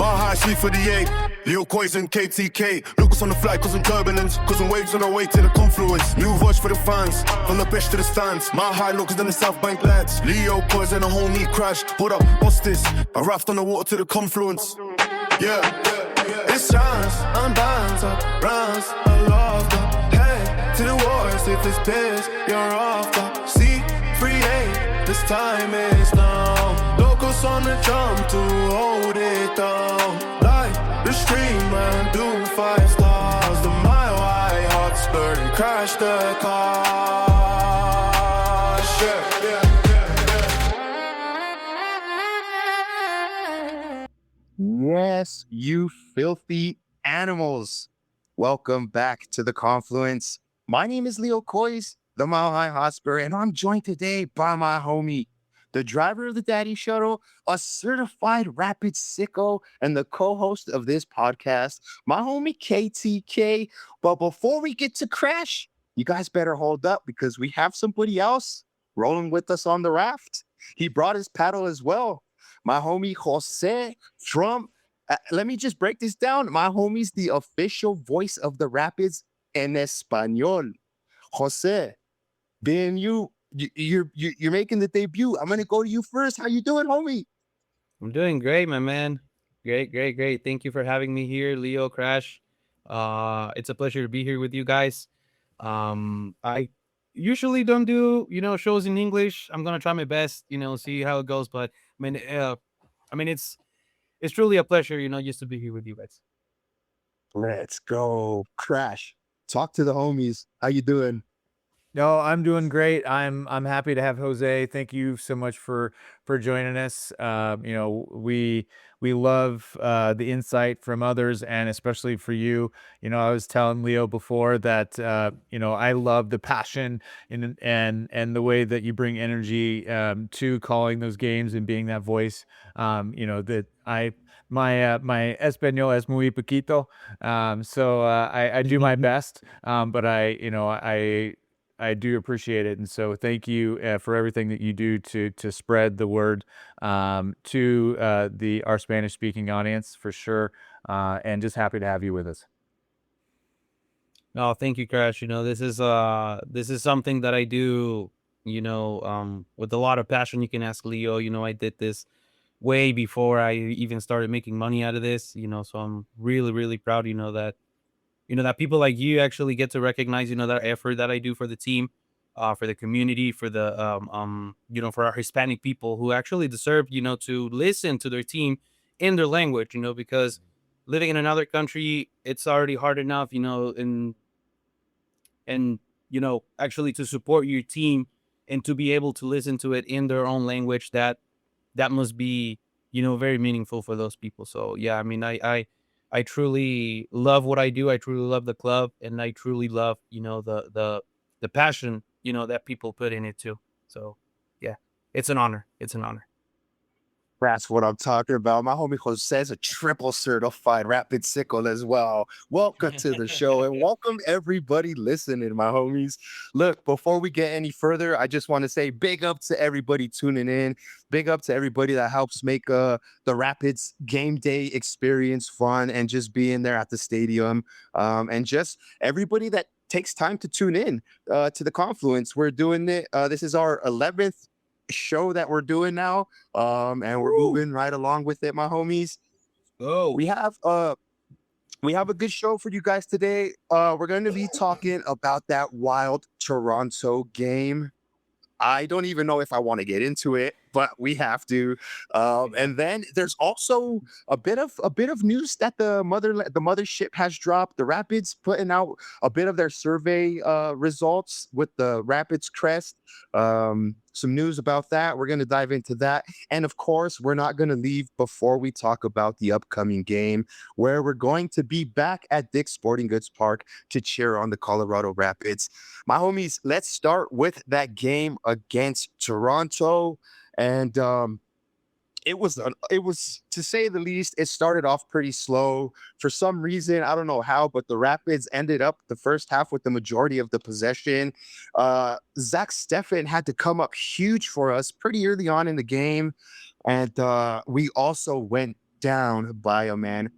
My high C for the 8. Leo Coys and KTK. Lucas on the fly, causing turbulence. Causing waves on our way to the confluence. New voice for the fans. From the pitch to the stands. My high looks than the South Bank lads. Leo Coys and a homie crash. Hold up, what's this? A raft on the water to the confluence. Yeah. It's chance, I'm bound up, rounds, I love the head to the wars. If it's this, you're off the sea, free aid, this time is now. Locals on the jump to hold it down. Like the stream and do 5 stars. The mile high hot spur and crash the car. Yes, you filthy animals. Welcome back to the Confluence. My name is Leo Coys, the Mile High Hotspur, and I'm joined today by my homie, the driver of the Daddy Shuttle, a certified rapid sicko, and the co-host of this podcast, my homie KTK. But before we get to Crash, you guys better hold up because we have somebody else rolling with us on the raft. He brought his paddle as well. My homie Jose from, let me just break this down. My homie's the official voice of the Rapids en Español. Jose, being you're making the debut. I'm gonna go to you first. How you doing, homie? I'm doing great, my man. Great. Thank you for having me here, Leo, Crash. It's a pleasure to be here with you guys. I usually don't do, shows in English. I'm gonna try my best, see how it goes. But it's truly a pleasure, just to be here with you guys. Let's go. Crash. Talk to the homies. How you doing? No, I'm doing great. I'm happy to have Jose. Thank you so much for joining us. We love the insight from others, and especially for you. I was telling Leo before that I love the passion and the way that you bring energy to calling those games and being that voice. That my español es muy poquito, so I do my best, but I do appreciate it. And so thank you for everything that you do to spread the word to our Spanish speaking audience for sure. And just happy to have you with us. Oh, thank you, Crash. This is something that I do, with a lot of passion. You can ask Leo. I did this way before I even started making money out of this, so I'm really, really proud, that people like you actually get to recognize, that effort that I do for the team, for the community, for the, for our Hispanic people who actually deserve, to listen to their team in their language, because living in another country, it's already hard enough, and actually to support your team and to be able to listen to it in their own language, that must be, very meaningful for those people. So, yeah, I truly love what I do. I truly love the club, and I truly love, the passion, that people put in it too. So, yeah, it's an honor. It's an honor. That's what I'm talking about. My homie Jose is a triple certified rapid sickle as well. Welcome to the show, and welcome everybody listening, my homies. Look, before we get any further, I just want to say big up to everybody tuning in. Big up to everybody that helps make the Rapids game day experience fun and just being there at the stadium. And just everybody that takes time to tune in to the Confluence. We're doing it. This is our 11th show that we're doing now, and we're moving right along with it, my homies. We have a good show for you guys today. We're going to be talking about that wild Toronto game. I don't even know if I want to get into it, but we have to. And then there's also a bit of news that the mothership has dropped. The Rapids putting out a bit of their survey results with the Rapids Crest. Some news about that. We're going to dive into that. And of course, we're not going to leave before we talk about the upcoming game, where we're going to be back at Dick's Sporting Goods Park to cheer on the Colorado Rapids. My homies, let's start with that game against Toronto. And it was, to say the least, it started off pretty slow. For some reason, I don't know how, but the Rapids ended up the first half with the majority of the possession. Zack Steffen had to come up huge for us pretty early on in the game. And we also went down by a man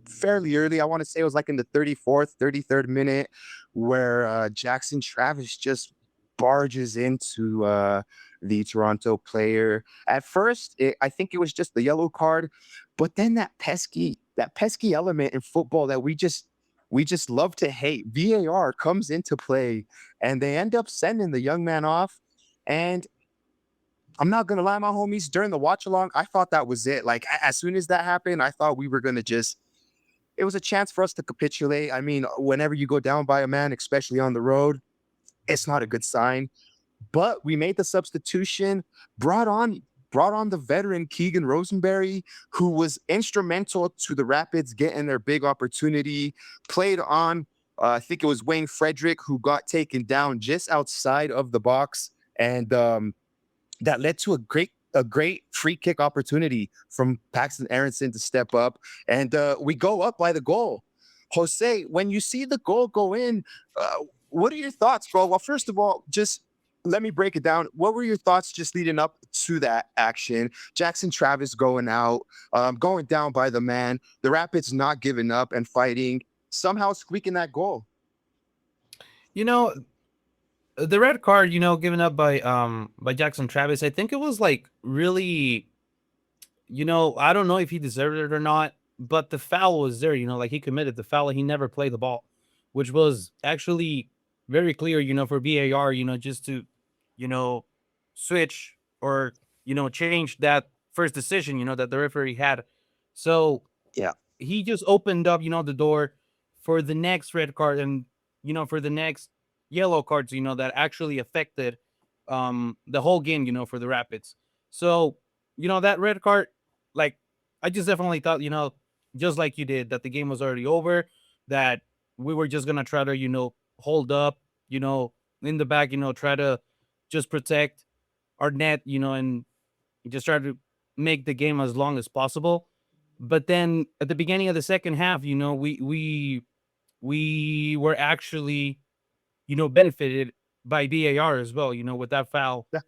fairly early. I want to say it was like in the 34th, 33rd minute, where Jackson Travis just barges into the Toronto player. At first, I think it was just the yellow card, but then that pesky element in football that we just love to hate. VAR comes into play, and they end up sending the young man off. And I'm not gonna lie, my homies, during the watch along, I thought that was it. Like as soon as that happened, I thought we were gonna just it was a chance for us to capitulate. I mean, whenever you go down by a man, especially on the road, it's not a good sign. But we made the substitution, brought on brought on the veteran Keegan Rosenberry, who was instrumental to the Rapids getting their big opportunity. Played on, I think it was Wayne Frederick, who got taken down just outside of the box, and that led to a great free kick opportunity from Paxton Aronson to step up, and we go up by the goal. Jose, when you see the goal go in, what are your thoughts, bro? Well, first of all, just let me break it down. What were your thoughts just leading up to that action? Jackson Travis going out, going down by the man, the Rapids not giving up and fighting, somehow squeaking that goal. You know, the red card, given up by Jackson Travis, I think it was like really, I don't know if he deserved it or not, but the foul was there, like he committed the foul and he never played the ball, which was actually very clear, for VAR, just to, switch or, change that first decision, that the referee had. So Yeah. he just opened up, the door for the next red card and, for the next yellow cards, that actually affected the whole game, for the Rapids. So, that red card, like I just definitely thought, just like you did, that the game was already over, that we were just gonna try to, hold up, in the back, try to just protect our net, and just try to make the game as long as possible. But then at the beginning of the second half, we were actually, benefited by VAR as well, with that foul Yeah.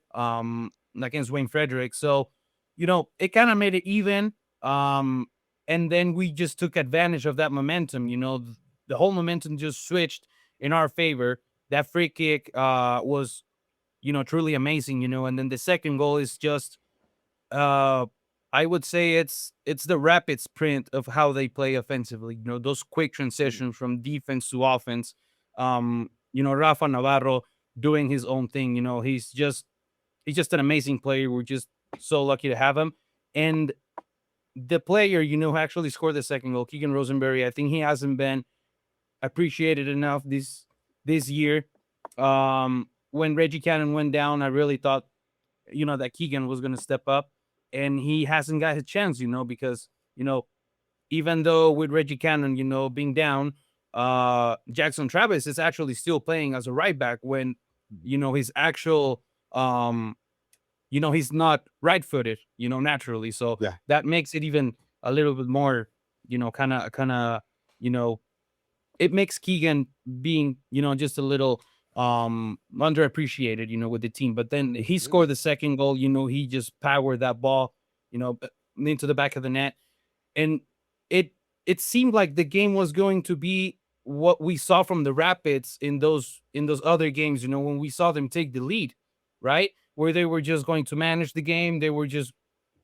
against Wayne Frederick. So, it kind of made it even. And then we just took advantage of that momentum, the whole momentum just switched in our favor. That free kick was, truly amazing, and then the second goal is just uh I would say it's the rapid sprint of how they play offensively. Those quick transitions from defense to offense. Rafa Navarro doing his own thing. He's just an amazing player. We're just so lucky to have him. And the player, who actually scored the second goal, Keegan Rosenberry, I think he hasn't been appreciated enough this year. When Reggie Cannon went down, I really thought, that Keegan was going to step up, and he hasn't got his chance, because, even though with Reggie Cannon, being down, Jackson Travis is actually still playing as a right back when, his actual, he's not right footed, naturally. So Yeah. that makes it even a little bit more, you know, it makes Keegan being, just a little underappreciated, with the team. But then he scored the second goal, he just powered that ball, into the back of the net. And it seemed like the game was going to be what we saw from the Rapids in those other games, when we saw them take the lead, right? Where they were just going to manage the game. They were just,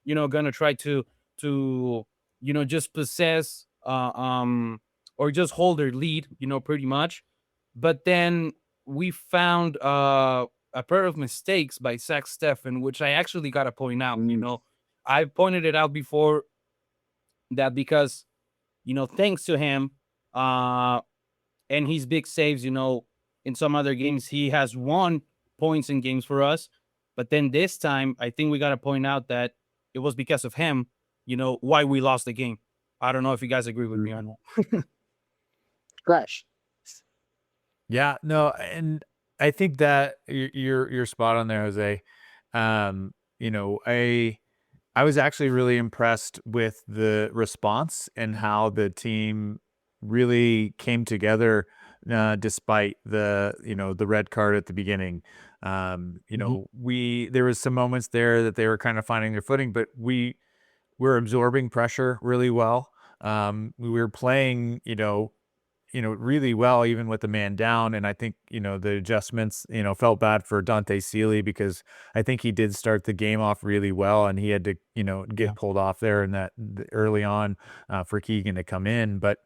gonna try to just possess or just hold their lead, pretty much. But then we found a pair of mistakes by Zack Steffen, which I actually gotta point out. I pointed it out before that because, thanks to him uh and his big saves, in some other games, he has won points in games for us. But then this time, I think we gotta point out that it was because of him, why we lost the game. I don't know if you guys agree with me or not. Crash. Yeah, no, and I think that you're spot on there, Jose. I was actually really impressed with the response and how the team really came together, despite the red card at the beginning. There was some moments there that they were kind of finding their footing, but we we're absorbing pressure really well. We were playing, really well, even with the man down. And I think, the adjustments, felt bad for Dante Sealy because I think he did start the game off really well and he had to, Yeah. get pulled off there in that early on for Keegan to come in. But,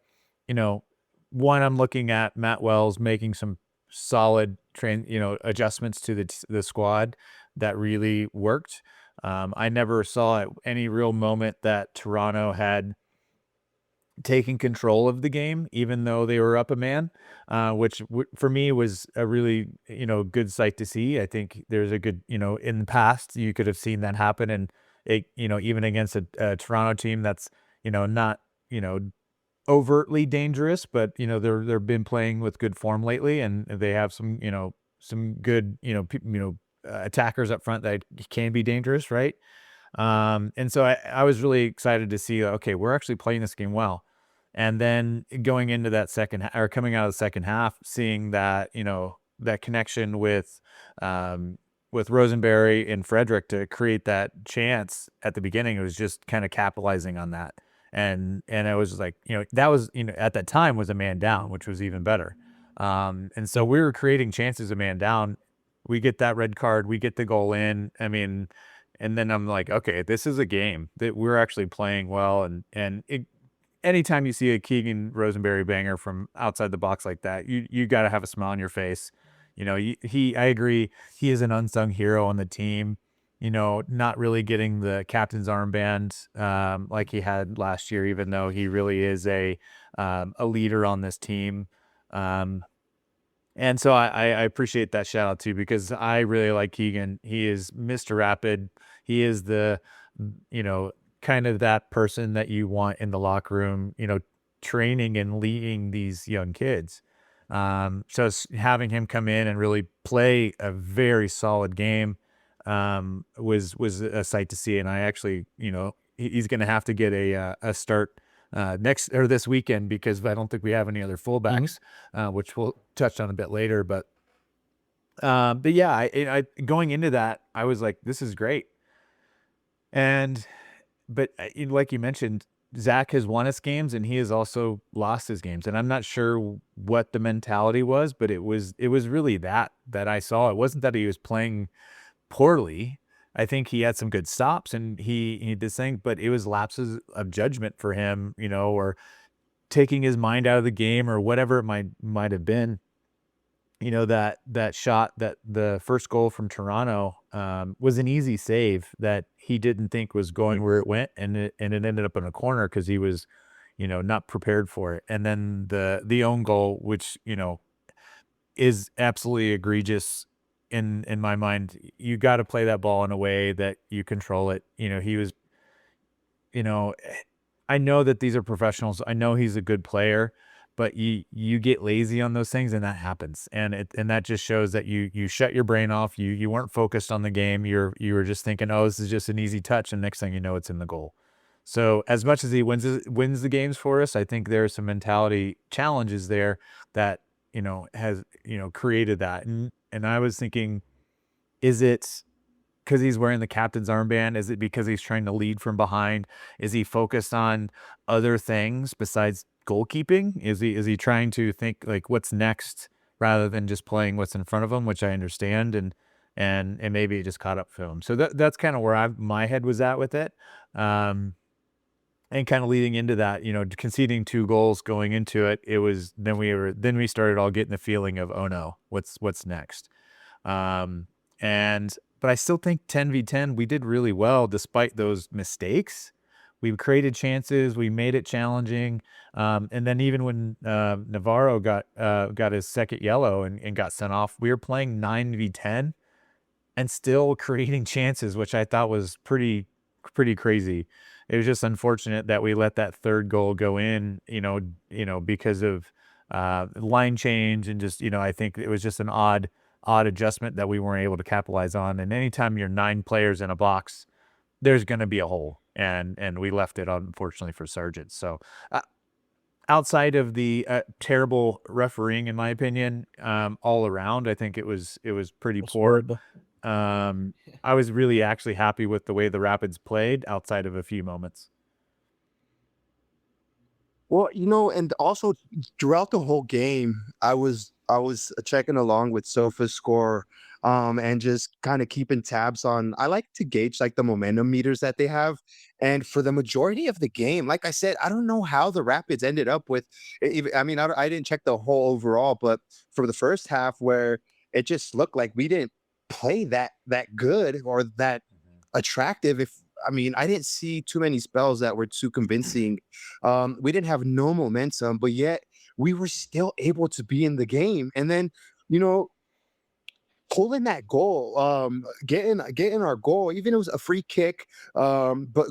one, I'm looking at Matt Wells making some solid adjustments to the squad that really worked. I never saw at any real moment that Toronto had taking control of the game, even though they were up a man, which for me was a really, good sight to see. I think there's a good, in the past, you could have seen that happen. And it, even against a Toronto team that's, not, overtly dangerous, but, they've been playing with good form lately and they have some good, attackers up front that can be dangerous. Right. And so I was really excited to see, okay, we're actually playing this game well. And then going into that or coming out of the second half, seeing that, that connection with Rosenberry and Frederick to create that chance at the beginning, it was just kind of capitalizing on that. And I was like, that was, at that time was a man down, which was even better. And so we were creating chances a man down. We get that red card, we get the goal in. I mean, and then I'm like, okay, this is a game that we're actually playing well. And anytime you see a Keegan Rosenberry banger from outside the box like that, you got to have a smile on your face. I agree. He is an unsung hero on the team, not really getting the captain's armband like he had last year, even though he really is a leader on this team. And so I appreciate that shout out too, because I really like Keegan. He is Mr. Rapid. He is the, kind of that person that you want in the locker room, training and leading these young kids. Having him come in and really play a very solid game was a sight to see. And I actually, he's going to have to get a start this weekend because I don't think we have any other fullbacks, which we'll touch on a bit later. But yeah, I going into that, I was like, this is great. But like you mentioned, Zach has won his games and he has also lost his games. And I'm not sure what the mentality was, but it was really that I saw. It wasn't that he was playing poorly. I think he had some good stops and he did this thing, but it was lapses of judgment for him, or taking his mind out of the game or whatever it might have been. That shot, that the first goal from Toronto was an easy save that he didn't think was going where it went, and it ended up in a corner because he was, not prepared for it. And then the own goal, which is absolutely egregious in my mind. You got to play that ball in a way that you control it. He was, I know that these are professionals. I know he's a good player. But you get lazy on those things and that happens. And that just shows that you shut your brain off. You weren't focused on the game. You were just thinking, oh, this is just an easy touch. And next thing you know, it's in the goal. So as much as he wins the games for us, I think there are some mentality challenges there that, has, created that. And I was thinking, is it because he's wearing the captain's armband? Is it because he's trying to lead from behind? Is he focused on other things besides goalkeeping? Is he trying to think like what's next rather than just playing what's in front of him, which I understand, and maybe it just caught up to him. So that's kind of where my head was at with it. And kind of leading into that, conceding 2 goals going into it, it was then we started all getting the feeling of, oh no, what's next? But I still think 10v10 we did really well despite those mistakes. We created chances, we made it challenging, and then even when Navarro got his second yellow and got sent off, we were playing 9v10 and still creating chances, which I thought was pretty crazy. It was just unfortunate that we let that third goal go in, because of line change and just, I think it was just an odd adjustment that we weren't able to capitalize on. And anytime you're 9 players in a box, there's going to be a hole. And we left it, unfortunately, for Sargent. So outside of the terrible refereeing, in my opinion, all around, I think it was pretty poor. I was really actually happy with the way the Rapids played outside of a few moments. Well, and also throughout the whole game, I was checking along with Sofa's score, and just kind of keeping tabs on. I like to gauge like the momentum meters that they have, and for the majority of the game, like I said, I don't know how the Rapids ended up with. I mean, I didn't check the whole overall, but for the first half, where it just looked like we didn't play that good or that attractive. If I mean, I didn't see too many spells that were too convincing. We didn't have no momentum, but yet we were still able to be in the game. And then, you know, pulling that goal, getting our goal, even it was a free kick, but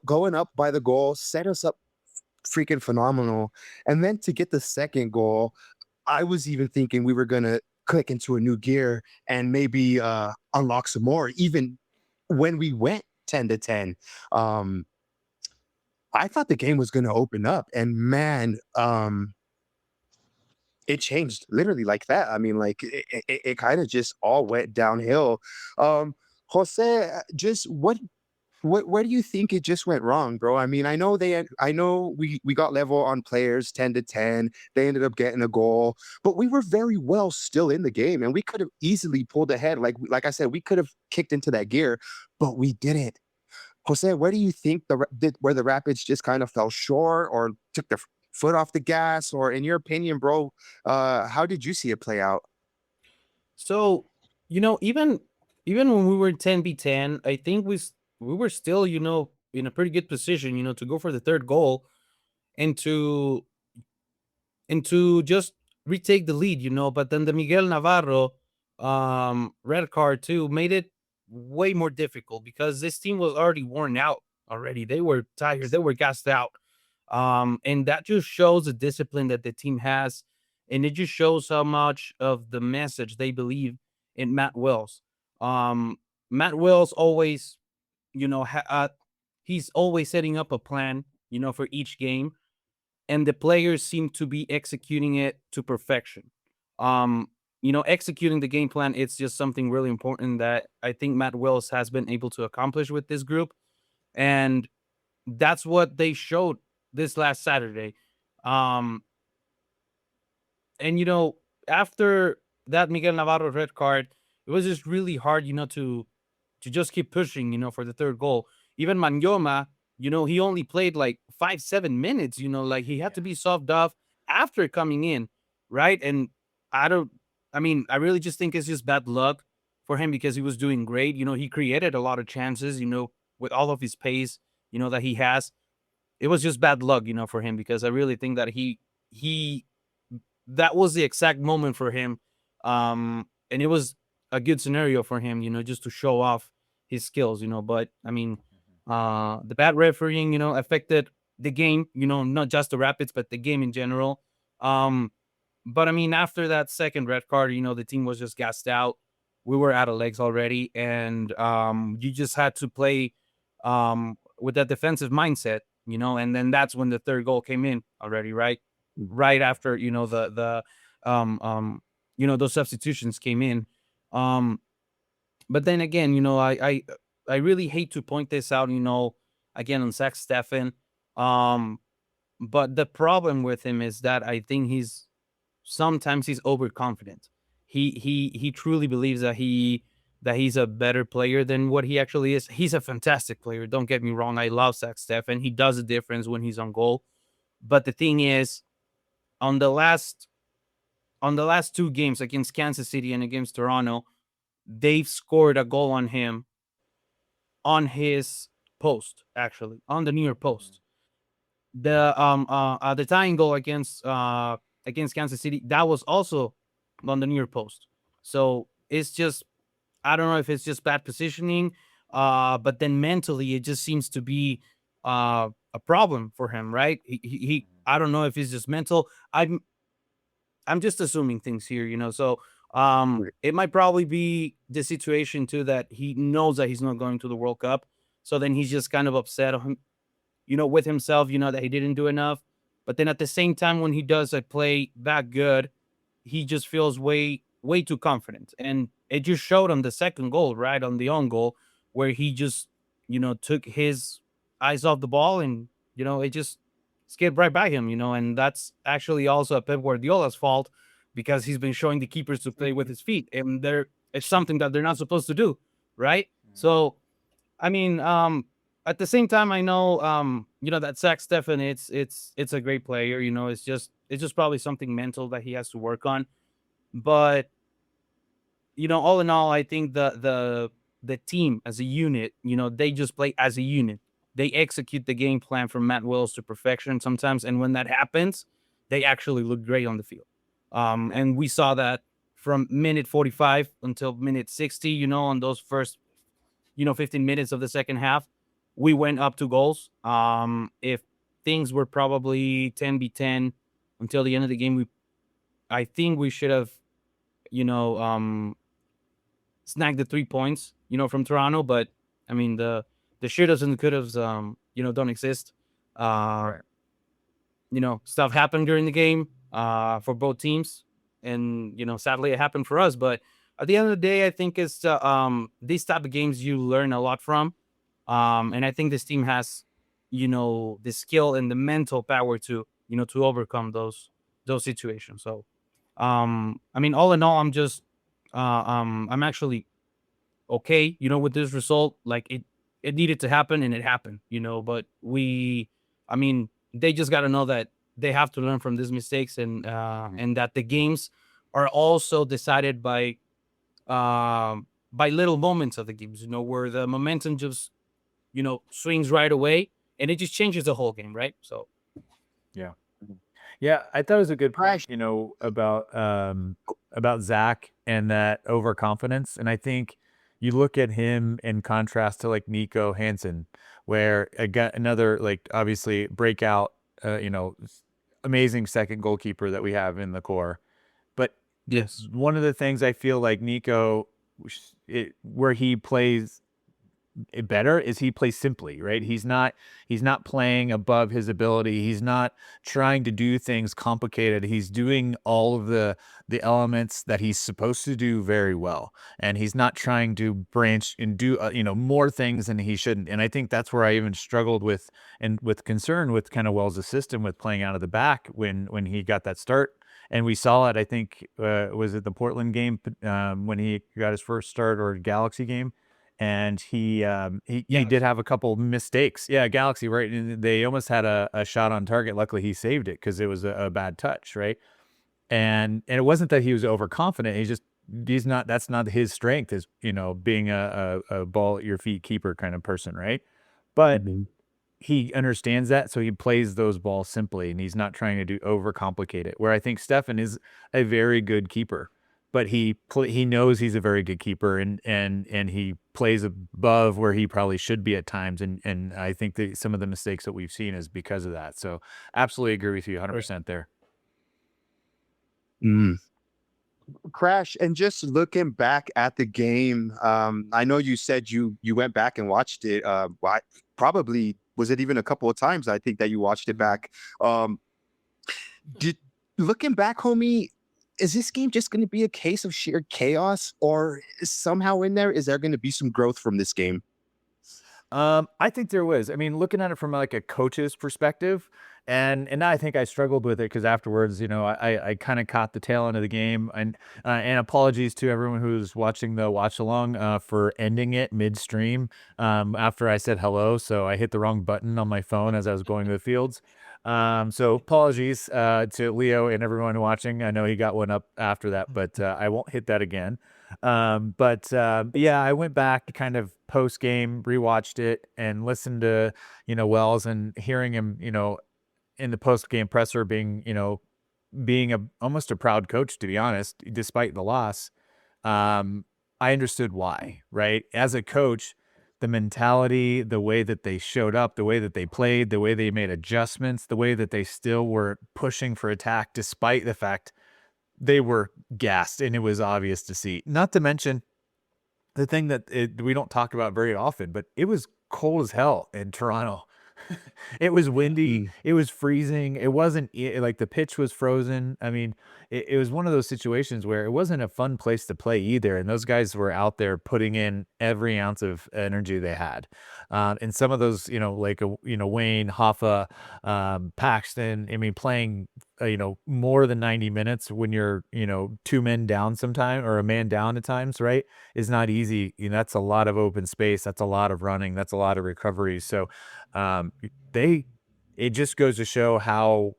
going up by the goal set us up freaking phenomenal. And then to get the second goal, I was even thinking we were gonna click into a new gear and maybe unlock some more, even when we went 10-10. Um, I thought the game was gonna open up, and man, it changed literally like that. I mean, like it kind of just all went downhill. Um, Jose, just what where do you think it just went wrong, bro? I mean, I know we got level on players 10-10. They ended up getting a goal, but we were very well still in the game, and we could have easily pulled ahead. Like I said, we could have kicked into that gear, but we didn't. Jose, where do you think where the Rapids just kind of fell short or took their foot off the gas? Or in your opinion, bro, how did you see it play out? So, even when we were 10v10, I think we were still, in a pretty good position, to go for the third goal and to just retake the lead, but then the Miguel Navarro red card too made it way more difficult because this team was already worn out already. They were tired, they were gassed out. And that just shows the discipline that the team has, and it just shows how much of the message they believe in Matt Wells. Um Matt Wells always, you know, he's always setting up a plan, for each game, and the players seem to be executing it to perfection. Executing the game plan, it's just something really important that I think Matt Wells has been able to accomplish with this group. And that's what they showed this last Saturday. Um, and after that Miguel Navarro red card, it was just really hard, to just keep pushing, for the third goal. Even Manyoma, he only played like 5-7 minutes, like he had to be soft off after coming in, right? And I don't, I mean, I really just think it's just bad luck for him because he was doing great. He created a lot of chances, with all of his pace, that he has. It was just bad luck, for him because I really think that he that was the exact moment for him. And it was a good scenario for him, just to show off his skills, But I mean, the bad refereeing, affected the game, not just the Rapids, but the game in general. But I mean, after that second red card, the team was just gassed out. We were out of legs already, and you just had to play with that defensive mindset, and then that's when the third goal came in already, right? Right after um um those substitutions came in. Um but then again, I really hate to point this out, again on Zack Steffen. Um but the problem with him is that I think sometimes he's overconfident. He truly believes that he's a better player than what he actually is. He's a fantastic player. Don't get me wrong. I love Zack Steffen. He does a difference when he's on goal. But the thing is, on the last two games against Kansas City and against Toronto, they've scored a goal on him on his post, actually, on the near post. The tying goal against Kansas City, that was also on the near post. So it's just, I don't know if it's just bad positioning, but then mentally it just seems to be a problem for him, right? I don't know if it's just mental. I'm just assuming things here, So Right. it might probably be the situation too that he knows that he's not going to the World Cup. So then he's just kind of upset on with himself, that he didn't do enough. But then at the same time, when he does a play that good, he just feels way way too confident. And it just showed on the second goal, right? On the own goal, where he just, took his eyes off the ball and, it just skipped right by him, and that's actually also a Pep Guardiola's fault because he's been showing the keepers to play with his feet. And it's something that they're not supposed to do, right? So, I mean, at the same time, I know, that Zack Steffen, it's a great player. It's just probably something mental that he has to work on. But all in all, I think the team as a unit, they just play as a unit. They execute the game plan from Matt Wells to perfection sometimes, and when that happens, they actually look great on the field. And we saw that from minute 45 until minute 60. On those first 15 minutes of the second half, we went up 2 goals. If things were probably 10-10 until the end of the game, I think we should have, snagged the 3 points, from Toronto. But I mean, the should-haves and the could-haves, don't exist. Right. Stuff happened during the game for both teams, and sadly, it happened for us. But at the end of the day, I think it's these type of games you learn a lot from, and I think this team has, the skill and the mental power to overcome those situations. So, I mean, all in all, I'm actually okay, with this result. Like it needed to happen and it happened, but I mean, they just got to know that they have to learn from these mistakes, and that the games are also decided by little moments of the games, where the momentum just, swings right away and it just changes the whole game. Right. So, Yeah. Yeah, I thought it was a good Crash. point, about Zach and that overconfidence. And I think you look at him in contrast to like Nico Hansen, where another, like, obviously breakout, amazing second goalkeeper that we have in the core. But yes. one of the things I feel like Nico, where he plays better, is he plays simply, right? He's not playing above his ability. He's not trying to do things complicated. He's doing all of the elements that he's supposed to do very well, and he's not trying to branch and do more things than he shouldn't. And I think that's where I even struggled with concern with kind of Wells' system with playing out of the back when he got that start. And we saw it, I think, was it the Portland game when he got his first start, or Galaxy game? And he did have a couple mistakes. Yeah, Galaxy, right? And they almost had a shot on target. Luckily, he saved it because it was a bad touch, right? And it wasn't that he was overconfident. That's not his strength, is being a ball at your feet keeper kind of person, right? But he understands that, so he plays those balls simply, and he's not trying to overcomplicate it. Where I think Steffen is a very good keeper, but he knows he's a very good keeper, and he plays above where he probably should be at times. And I think that some of the mistakes that we've seen is because of that. So absolutely agree with you 100% there. Crash, and just looking back at the game, I know you said you went back and watched it. Probably, was it even a couple of times? I think that you watched it back. Looking back, homie, is this game just going to be a case of sheer chaos, or somehow in there, is there going to be some growth from this game? I think there was. I mean, looking at it from like a coach's perspective, and I think I struggled with it because afterwards, I kind of caught the tail end of the game, and apologies to everyone who's watching the watch along for ending it midstream after I said hello. So I hit the wrong button on my phone as I was going to the fields. So apologies to Leo and everyone watching. I know he got one up after that, but I won't hit that again. But yeah, I went back kind of post game, rewatched it, and listened to Wells, and hearing him in the post game presser being almost a proud coach, to be honest, despite the loss. I understood why, right? As a coach, the mentality, the way that they showed up, the way that they played, the way they made adjustments, the way that they still were pushing for attack despite the fact they were gassed, and it was obvious to see. Not to mention the thing that we don't talk about very often, but it was cold as hell in Toronto. It was windy. Mm. It was freezing. It wasn't like the pitch was frozen. I mean, it was one of those situations where it wasn't a fun place to play either. And those guys were out there putting in every ounce of energy they had. And some of those, like, Wayne, Hoffa, Paxton, I mean, playing, more than 90 minutes when you're, two men down sometime or a man down at times, right? Is not easy. That's a lot of open space. That's a lot of running. That's a lot of recovery. So, um, it just goes to show how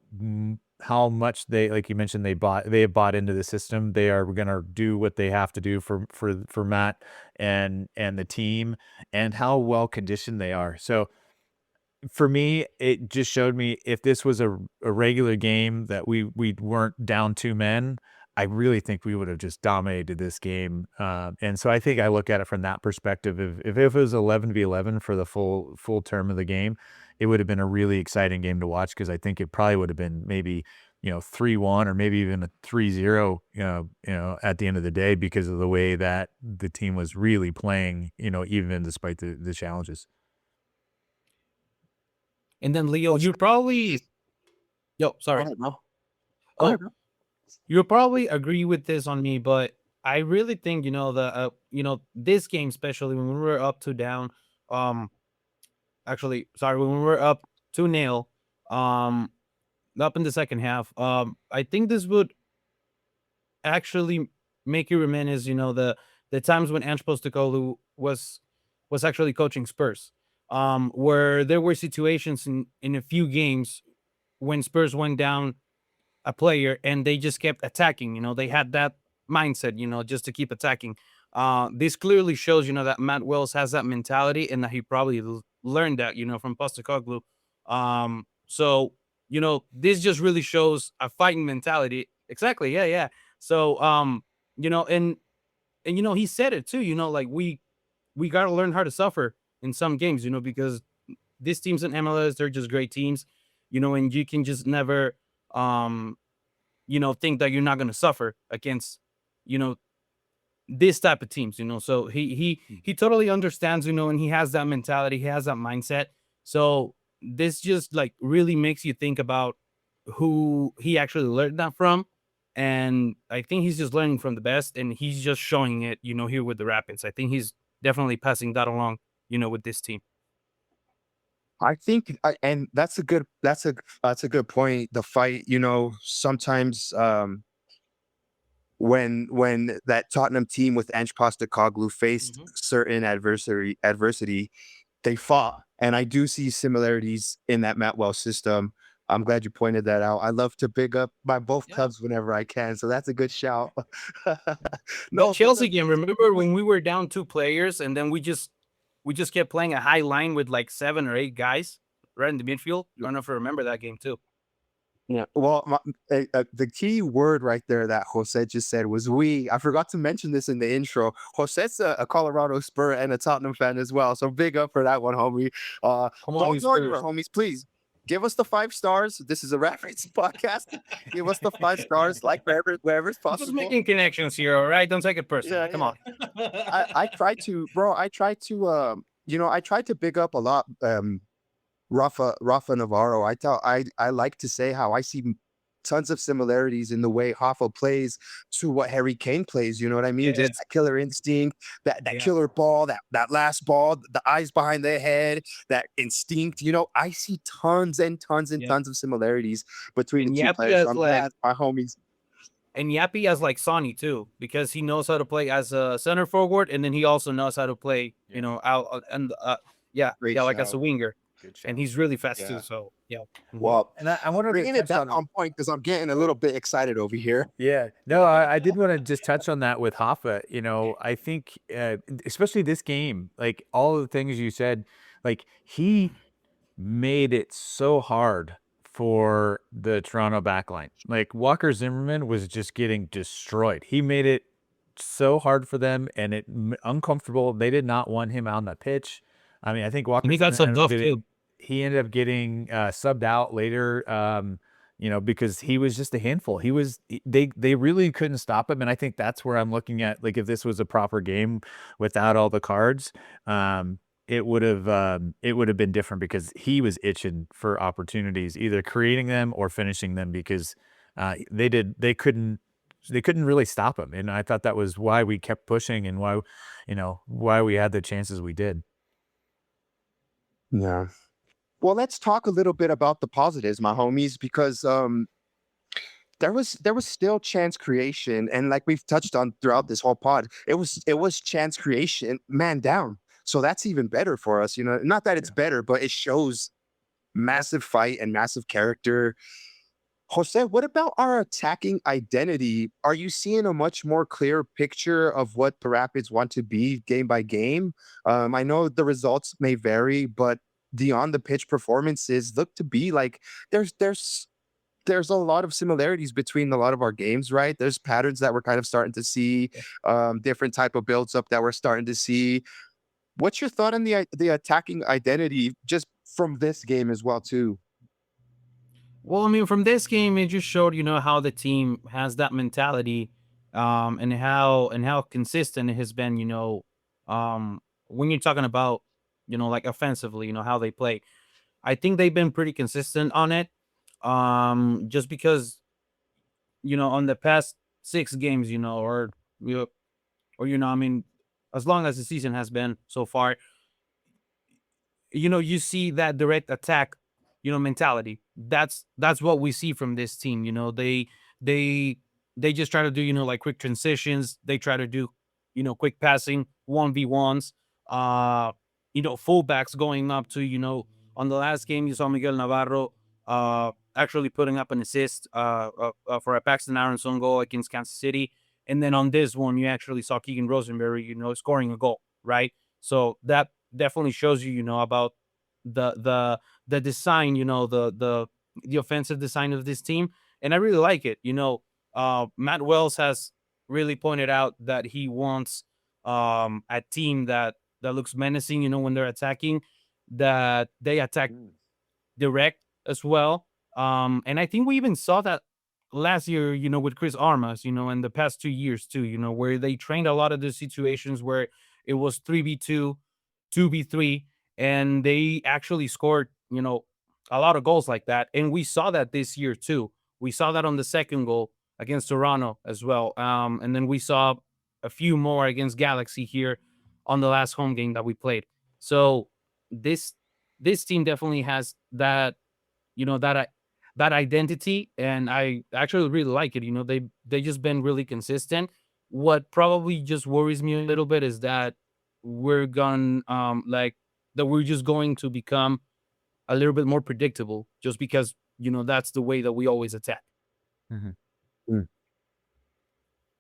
much they, like you mentioned, they have bought into the system. They are gonna do what they have to do for Matt and the team, and how well conditioned they are. So for me, it just showed me if this was a regular game that we weren't down two men, I really think we would have just dominated this game. And so I think I look at it from that perspective. If it was 11v11 for the full term of the game, it would have been a really exciting game to watch, because I think it probably would have been maybe 3-1 or maybe even a 3-0. At the end of the day, because of the way that the team was really playing. Even despite the challenges. And then Leo, you probably yo, Go sorry. ahead, bro. Go Oh, ahead, bro. you'll probably agree with this on me, but I really think this game, especially when we were up 2 down, actually, sorry, when we were up 2-0, up in the second half, I think this would actually make you reminisce, the times when Ange Postecoglou was actually coaching Spurs, where there were situations in a few games when Spurs went down a player and they just kept attacking. They had that mindset, just to keep attacking. This clearly shows, that Matt Wells has that mentality, and that he probably learned that, from Postecoglou. So, this just really shows a fighting mentality. Exactly. Yeah. Yeah. So, he said it too, like we got to learn how to suffer in some games, because these teams in MLS, they're just great teams, and you can just never, think that you're not going to suffer against, this type of teams, so he totally understands, and he has that mentality, he has that mindset. So this just like really makes you think about who he actually learned that from. And I think he's just learning from the best, and he's just showing it, here with the Rapids. I think he's definitely passing that along, with this team. I think, and that's a good point. The fight, sometimes when that Tottenham team with Ange Postecoglou faced Mhm. certain adversity, they fought, and I do see similarities in that Matt Wells system. I'm glad you pointed that out. I love to big up my both Yeah. clubs whenever I can, so that's a good shout. That No, but Chelsea game, remember when we were down 2 players and then we just kept playing a high line with like 7 or 8 guys right in the midfield? I don't know if you remember that game too. yeah. Well, the key word right there that Jose just said was "we." I forgot to mention this in the intro. Jose's a Colorado Spur and a Tottenham fan as well, so big up for that one, homie. Come on, Don't you ignore your Spurs. homies, please. Give us the 5 stars. This is a reference podcast. Give us the 5 stars, like wherever it's I'm just possible. making connections here, all right? Don't take it personally. Yeah, Come yeah. on. I try to, bro. I try to, I try to big up a lot. Rafa Navarro. I like to say how I see tons of similarities in the way Hoffa plays to what Harry Kane plays. You know what I mean? Just Yes. that killer instinct, that Yeah. killer ball, that last ball, the eyes behind their head, that instinct. I see tons and tons and Yeah. tons of similarities between And the two Yappy players. So has I'm like glad my homies. Yappy has like Sonny too, because he knows how to play as a center forward, and then he also knows how to play, out and Great like as a shout. winger, Good and shout. he's really fast too. Yeah. So yeah. Mhm. Well, And I wanted to bringing it touch back on on point because I'm getting a little bit excited over here. Yeah, no, I did want to just touch on that with Hoffa. I think, especially this game, like all of the things you said, like he made it so hard for the Toronto backline. Like Walker Zimmerman was just getting destroyed. He made it so hard for them, and uncomfortable. They did not want him on the pitch. I mean, I think Walker And he got Zimmerman subbed off too. he ended up getting subbed out later. Because he was just a handful. They really couldn't stop him, and I think that's where I'm looking at, like, if this was a proper game without all the cards, it would have been different because he was itching for opportunities, either creating them or finishing them because they couldn't really stop him. And I thought that was why we kept pushing and why we had the chances we did. Yeah. Well, let's talk a little bit about the positives, my homies, because there was still chance creation, and like we've touched on throughout this whole pod, it was chance creation, man down. So that's even better for us, you know. Not that it's better, but it shows massive fight and massive character. Jose, what about our attacking identity? Are you seeing a much more clear picture of what the Rapids want to be game by game? I know the results may vary, but the on the pitch performances look to be like there's a lot of similarities between a lot of our games, right? There's patterns that we're kind of starting to see, different type of builds up that we're starting to see. What's your thought on the attacking identity just from this game as well, too? Well, I mean, from this game, it just showed, how the team has that mentality, and how consistent it has been, when you're talking about, like offensively, how they play. I think they've been pretty consistent on it. Just because, on the past 6 games, I mean, as long as the season has been so far, you see that direct attack, mentality. That's what we see from this team. They they just try to do, like quick transitions. They try to do, quick passing, 1v1s, fullbacks going up to, on the last game you saw Miguel Navarro actually putting up an assist for a Paxton Aronson goal against Kansas City. And then on this one, you actually saw Keegan Rosenberry, scoring a goal, right? So that definitely shows you, about the design, the offensive design of this team, and I really like it. Matt Wells has really pointed out that he wants a team that looks menacing. When they're attacking, that they attack direct as well. And I think we even saw that last year, with Chris Armas, in the past 2 years too, where they trained a lot of the situations where it was 3v2, 2v3, and they actually scored, a lot of goals like that. And we saw that this year too. We saw that on the second goal against Toronto as well. And then we saw a few more against Galaxy here on the last home game that we played. So this this team definitely has that, that identity, and I actually really like it. They just been really consistent. What probably just worries me a little bit is that we're going like that we're just going to become a little bit more predictable just because, that's the way that we always attack. Mhm. Mm.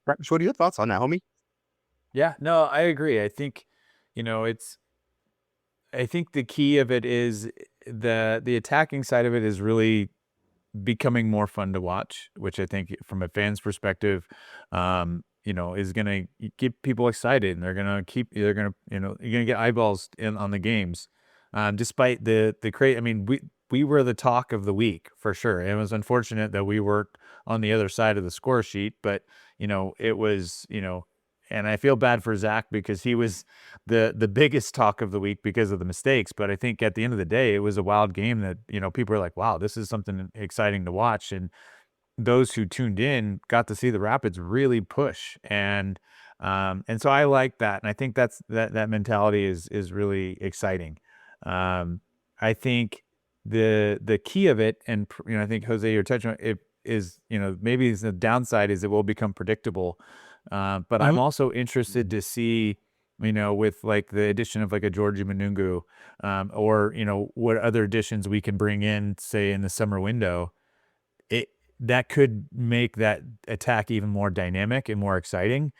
Right, so what are your thoughts on that, homie? Yeah, no, I agree. I think, it's I think the key of it is the attacking side of it is really becoming more fun to watch, which I think from a fan's perspective, is going to get people excited, and they're going to, you're going to get eyeballs on the games. Despite the crate, I mean, we were the talk of the week for sure. It was unfortunate that we weren't on the other side of the score sheet, but it was, and I feel bad for Zach because he was the biggest talk of the week because of the mistakes. But I think at the end of the day, it was a wild game that, people are like, wow, this is something exciting to watch. And those who tuned in got to see the Rapids really push. And so I like that. And I think that mentality is really exciting. I think the key of it, and I think Jose, you're touching on it, is, maybe the downside is it will become predictable. But I'm also interested to see, with like the addition of like a Georgie Manungu, or, what other additions we can bring in, say in the summer window, that could make that attack even more dynamic and more exciting,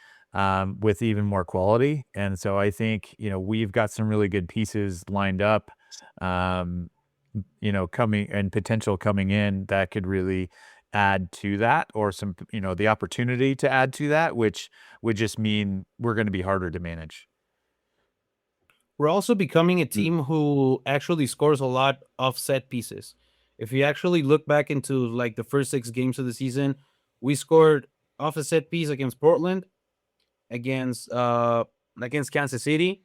with even more quality. And so I think, we've got some really good pieces lined up, coming and potential coming in that could really add to that, or some, the opportunity to add to that, which would just mean we're going to be harder to manage. We're also becoming a team who actually scores a lot of set pieces. If you actually look back into like the first 6 games of the season, we scored off a set piece against Portland, against Kansas City,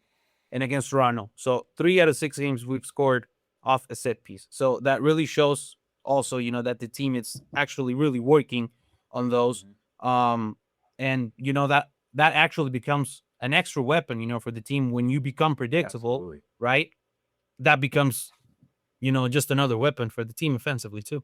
and against Toronto. So 3 out of 6 games we've scored off a set piece. So that really shows also, that the team is actually really working on those. And that actually becomes an extra weapon, for the team when you become predictable, Absolutely. right? That becomes, just another weapon for the team offensively too.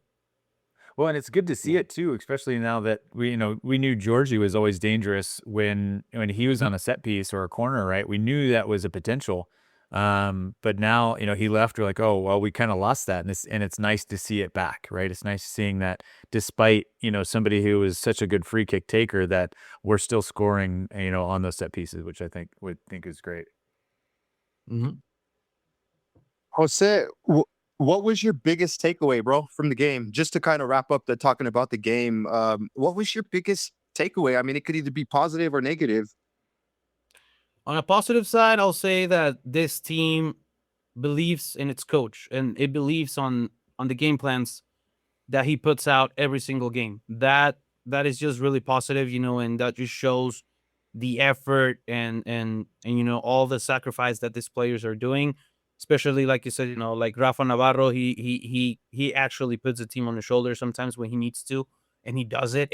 Well, and it's good to see it too, especially now that we knew Georgie was always dangerous when he was on a set piece or a corner, right? We knew that was a potential. But now, he left, we're like, oh, well, we kind of lost that. And it's nice to see it back, right? It's nice seeing that despite, somebody who was such a good free kick taker, that we're still scoring, on those set pieces, which I would think is great. Mm-hmm. Jose, what was your biggest takeaway, bro, from the game? Just to kind of wrap up the talking about the game, what was your biggest takeaway? I mean, it could either be positive or negative. On a positive side, I'll say that this team believes in its coach, and it believes on the game plans that he puts out every single game. That is just really positive, and that just shows the effort and all the sacrifice that these players are doing. Especially like you said, like Rafa Navarro, he actually puts the team on the shoulder sometimes when he needs to, and he does it,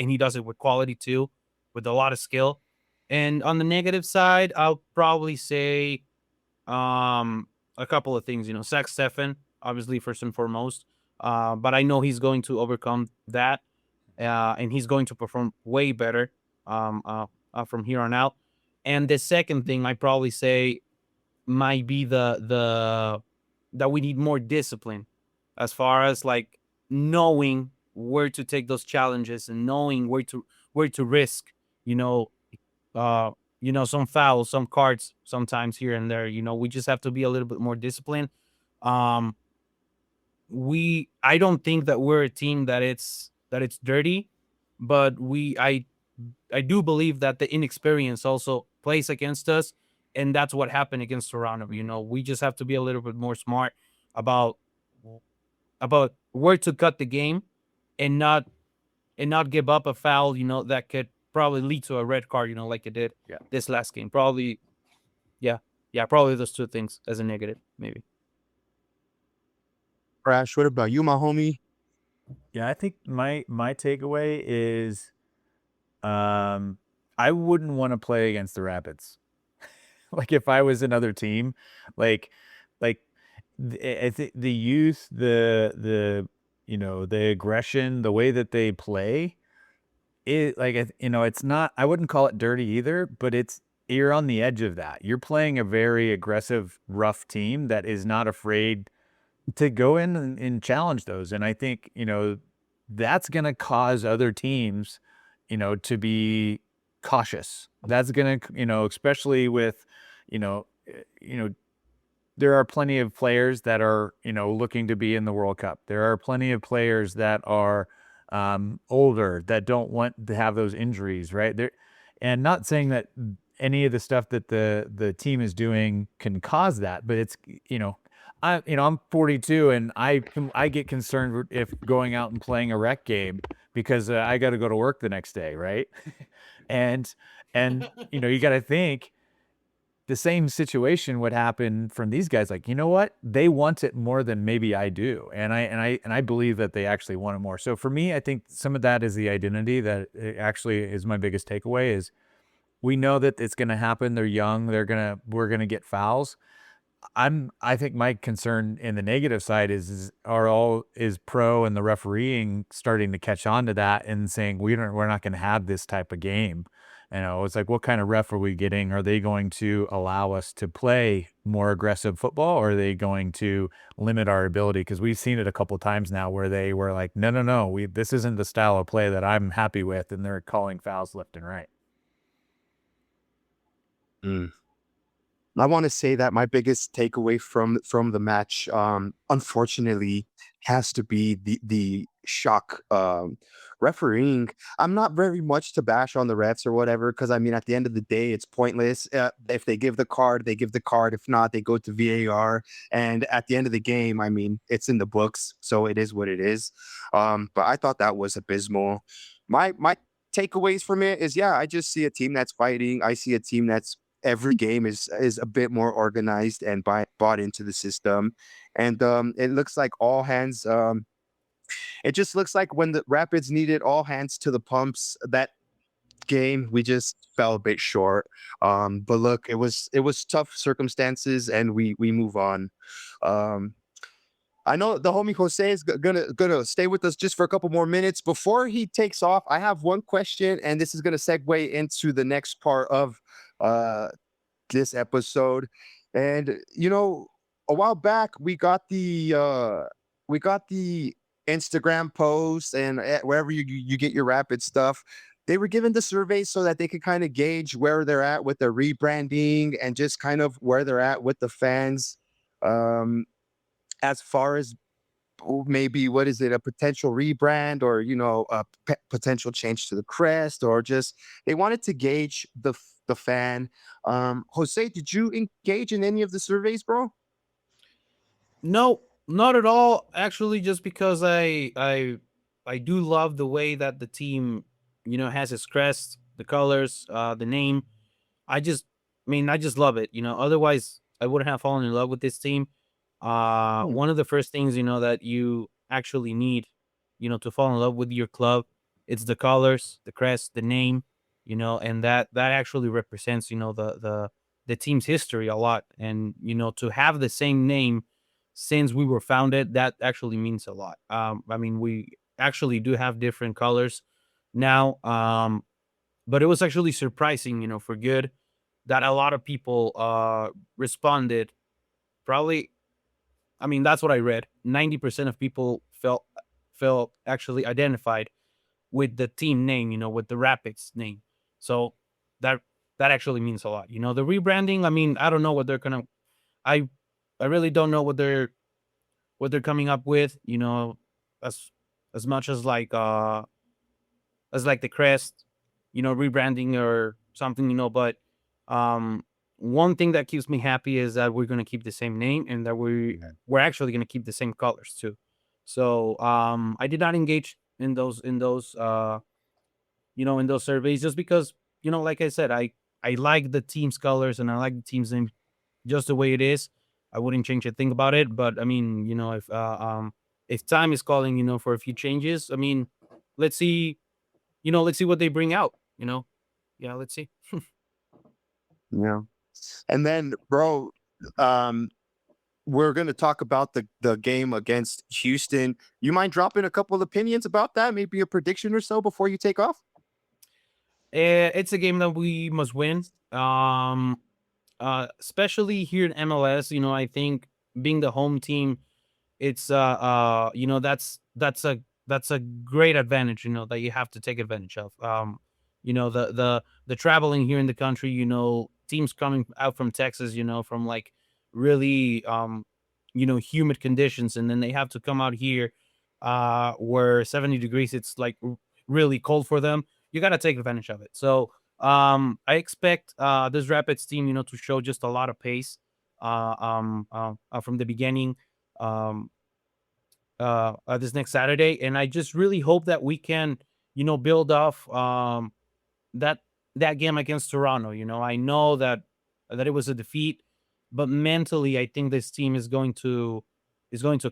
with quality too, with a lot of skill. And on the negative side, I'll probably say a couple of things. Zack Steffen, obviously first and foremost, but I know he's going to overcome that, and he's going to perform way better from here on out. And the second thing I probably say might be the that we need more discipline, as far as like knowing where to take those challenges and knowing where to risk, some fouls, some cards sometimes here and there. We just have to be a little bit more disciplined. Um, I don't think that we're a team that it's dirty, but I do believe that the inexperience also plays against us, and that's what happened against Toronto. We just have to be a little bit more smart about where to cut the game, and not give up a foul, that could probably lead to a red card, like it did this last game. Probably, probably those two things as a negative, maybe. Crash, what about you, my homie? Yeah, I think my takeaway is, I wouldn't want to play against the Rapids. Like if I was another team, like I think the youth, the aggression, the way that they play, it's not. I wouldn't call it dirty either, but you're on the edge of that. You're playing a very aggressive, rough team that is not afraid to go in and challenge those. And I think, that's going to cause other teams, to be cautious. That's going to, especially with, there are plenty of players that are, looking to be in the World Cup. There are plenty of players that are older, that don't want to have those injuries, right? And not saying that any of the stuff that the team is doing can cause that, but it's, I'm 42 and I get concerned if going out and playing a rec game because I got to go to work the next day, right? and you got to think the same situation would happen from these guys. Like, you know what? They want it more than maybe I do, and I believe that they actually want it more. So for me, I think some of that is the identity that actually is my biggest takeaway. Is we know that it's going to happen. They're young. We're gonna get fouls. I think my concern in the negative side is pro and the refereeing starting to catch on to that and saying we're not going to have this type of game. It's like, what kind of ref are we getting? Are they going to allow us to play more aggressive football, or are they going to limit our ability? Because we've seen it a couple of times now where they were like, no, this isn't the style of play that I'm happy with, and they're calling fouls left and right. I want to say that my biggest takeaway from the match, unfortunately, has to be the shock refereeing. I'm not very much to bash on the refs or whatever, because I mean, at the end of the day, it's pointless. If they give the card, they give the card. If not, they go to VAR. And at the end of the game, I mean, it's in the books, so it is what it is. But I thought that was abysmal. My takeaways from it is, I just see a team that's fighting. I see a team that's every game is a bit more organized and bought into the system. And it looks like all hands. It just looks like when the Rapids needed all hands to the pumps, that game we just fell a bit short. But look, it was tough circumstances, and we move on. Um, I know the homie Jose is gonna stay with us just for a couple more minutes before he takes off. I have one question, and this is gonna segue into the next part of uh this episode. And a while back we got the Instagram posts and wherever you get your Rapid stuff. They were given the surveys so that they could kind of gauge where they're at with the rebranding and just kind of where they're at with the fans. Um, as far as maybe what is it, a potential rebrand, or a potential change to the crest, or just they wanted to gauge the fan. Jose, did you engage in any of the surveys, bro? No, not at all. Actually, just because I do love the way that the team, has its crest, the colors, the name. I just love it. Otherwise I wouldn't have fallen in love with this team. Hmm. One of the first things, that you actually need, to fall in love with your club, it's the colors, the crest, the name, and that actually represents, the team's history a lot. And, to have the same name since we were founded, that actually means a lot. We actually do have different colors now. But it was actually surprising, for good, that a lot of people responded. Probably, that's what I read. 90% of people felt actually identified with the team name, with the Rapids name. So that that actually means a lot. The rebranding. I don't know what they're gonna. I I really don't know what they're coming up with. As as much as like the crest, rebranding or something. But um, one thing that keeps me happy is that we're gonna keep the same name, and that we're actually gonna keep the same colors too. So I did not engage in those surveys, just because, like I said, I like the team's colors and I like the team's name just the way it is. I wouldn't change a thing about it. But if time is calling, for a few changes, let's see, let's see what they bring out. Yeah, let's see. Yeah. And then, bro, um, we're gonna talk about the game against Houston. You mind dropping a couple opinions about that? Maybe a prediction or so before you take off? It's a game that we must win. Especially here in MLS. I think being the home team, it's that's a great advantage, that you have to take advantage of. The traveling here in the country, teams coming out from Texas, from like really humid conditions, and then they have to come out here where 70 degrees, it's like really cold for them. You got to take advantage of it. So I expect this Rapids team, to show just a lot of pace from the beginning. Um, this next Saturday, and I just really hope that we can, build off that that game against Toronto. I know that it was a defeat, but mentally, I think this team is going to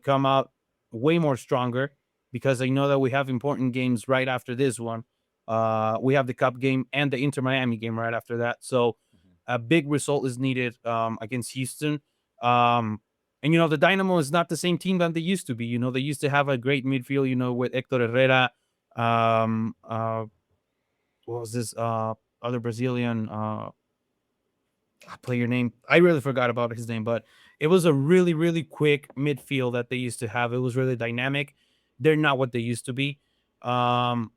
come out way more stronger, because I know that we have important games right after this one. We have the Cup game and the Inter Miami game right after that, so a big result is needed against Houston. Um, and the Dynamo is not the same team that they used to be. They used to have a great midfield, with Hector Herrera. What was this other Brazilian player name? I really forgot about his name, but it was a really, really quick midfield that they used to have. It was really dynamic. They're not what they used to be. Um,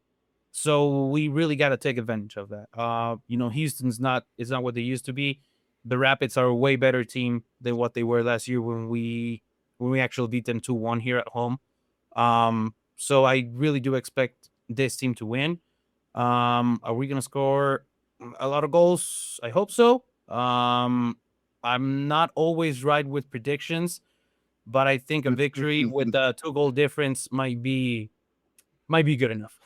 so we really got to take advantage of that. Houston's not is not what they used to be. The Rapids are a way better team than what they were last year when we actually beat them 2-1 here at home. So I really do expect this team to win. Are we gonna score a lot of goals? I hope so. I'm not always right with predictions, but I think a victory with a 2-goal difference might be good enough.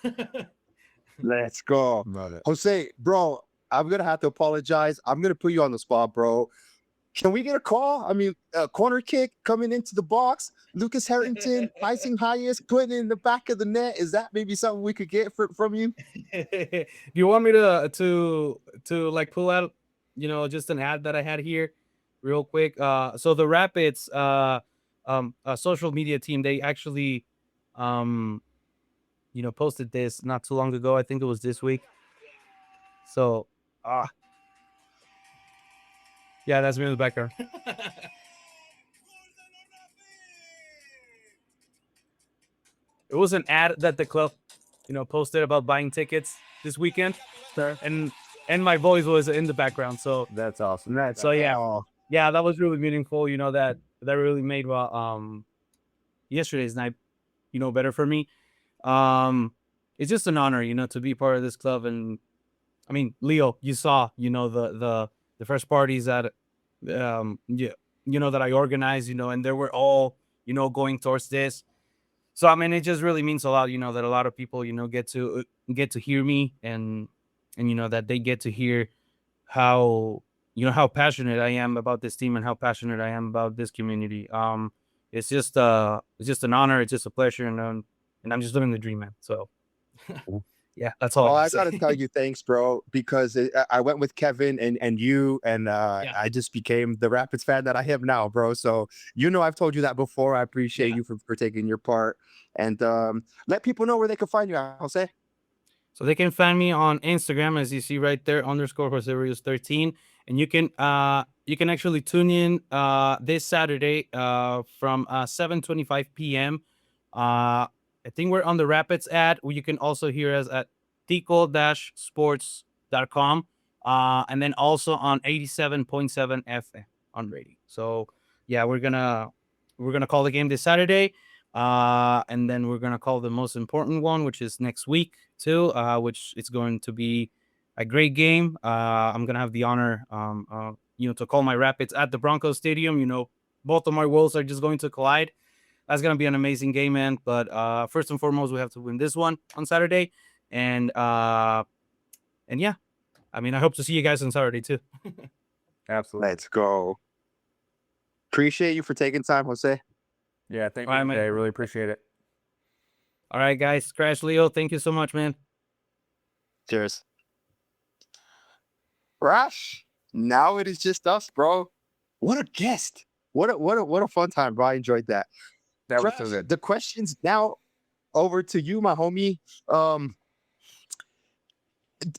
Let's go. Love it. Jose, bro, I'm gonna have to apologize. I'm gonna put you on the spot, bro. Can we get a call? I mean, a corner kick coming into the box, Lucas Harrington, icing highest, putting it in the back of the net. Is that maybe something we could get from you? Do you want me to like pull out, just an ad that I had here real quick? So the Rapids social media team, they actually posted this not too long ago. I think it was this week. So yeah, that's me in the background. It was an ad that the club, posted about buying tickets this weekend. Sure. And my voice was in the background. So That's awesome. so yeah. Oh, Yeah, that was really meaningful. That really made yesterday's night, better for me. It's just an honor, to be part of this club. And I mean, Leo, you saw, the first parties that that I organized, and they were all, going towards this. So I mean, it just really means a lot, that a lot of people, get to hear me, and that they get to hear how how passionate I am about this team and how passionate I am about this community. It's just an honor. It's just a pleasure, and I'm just living the dream, man. So yeah, that's all. oh, I I can gotta say. tell you, thanks, bro, because I went with Kevin and you, and Yeah. I just became the Rapids fan that I am now, bro. So I've told you that before. I appreciate Yeah. you for taking your part, and let people know where they can find you, Jose. So they can find me on Instagram, as you see right there, _ Jose Rios 13. And you can actually tune in this Saturday from 7:25 p.m. I think we're on the Rapids ad. You can also hear us at tico-sports.com, and then also on 87.7 FM on radio. So yeah, we're gonna call the game this Saturday. And then we're gonna call the most important one, which is next week too, which is going to be a great game. I'm gonna have the honor, to call my Rapids at the Broncos Stadium. Both of my worlds are just going to collide. That's gonna be an amazing game, man. But first and foremost, we have to win this one on Saturday, and yeah, I mean, I hope to see you guys on Saturday too. Absolutely. Let's go. Appreciate you for taking time, Jose. Yeah, thank All right, you. man. I really appreciate it. All right, guys. Crash, Leo, thank you so much, man. Cheers. Rash, now it is just us, bro. What a guest. What a fun time, bro. I enjoyed that. That was Crash, so good. the questions now over to you, my homie.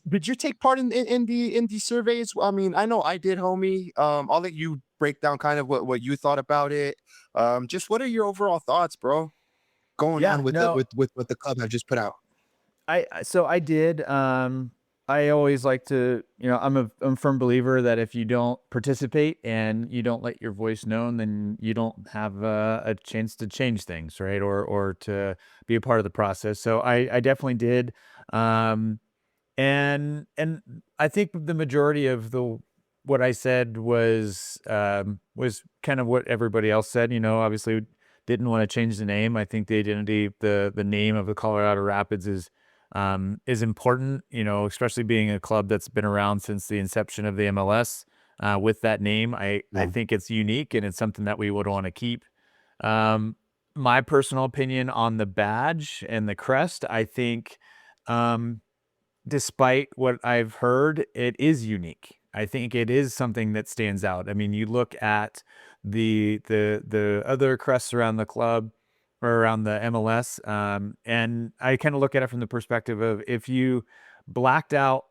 Did you take part in the surveys? I mean, I know I did, homie. I'll let you break down kind of what you thought about it. Just what are your overall thoughts, bro? Going Yeah, on with no, with what the club have just put out. so I did. I always like to, I'm a firm believer that if you don't participate and you don't let your voice known, then you don't have a chance to change things, right? Or to be a part of the process. So I definitely did. And I think the majority of what I said was kind of what everybody else said. Obviously didn't want to change the name. I think the identity, the name of the Colorado Rapids is important. Especially being a club that's been around since the inception of the MLS. With that name, I think it's unique and it's something that we would want to keep. My personal opinion on the badge and the crest, I think. Despite what I've heard, it is unique. I think it is something that stands out. I mean, you look at the other crests around the club or around the MLS, and I kind of look at it from the perspective of if you blacked out,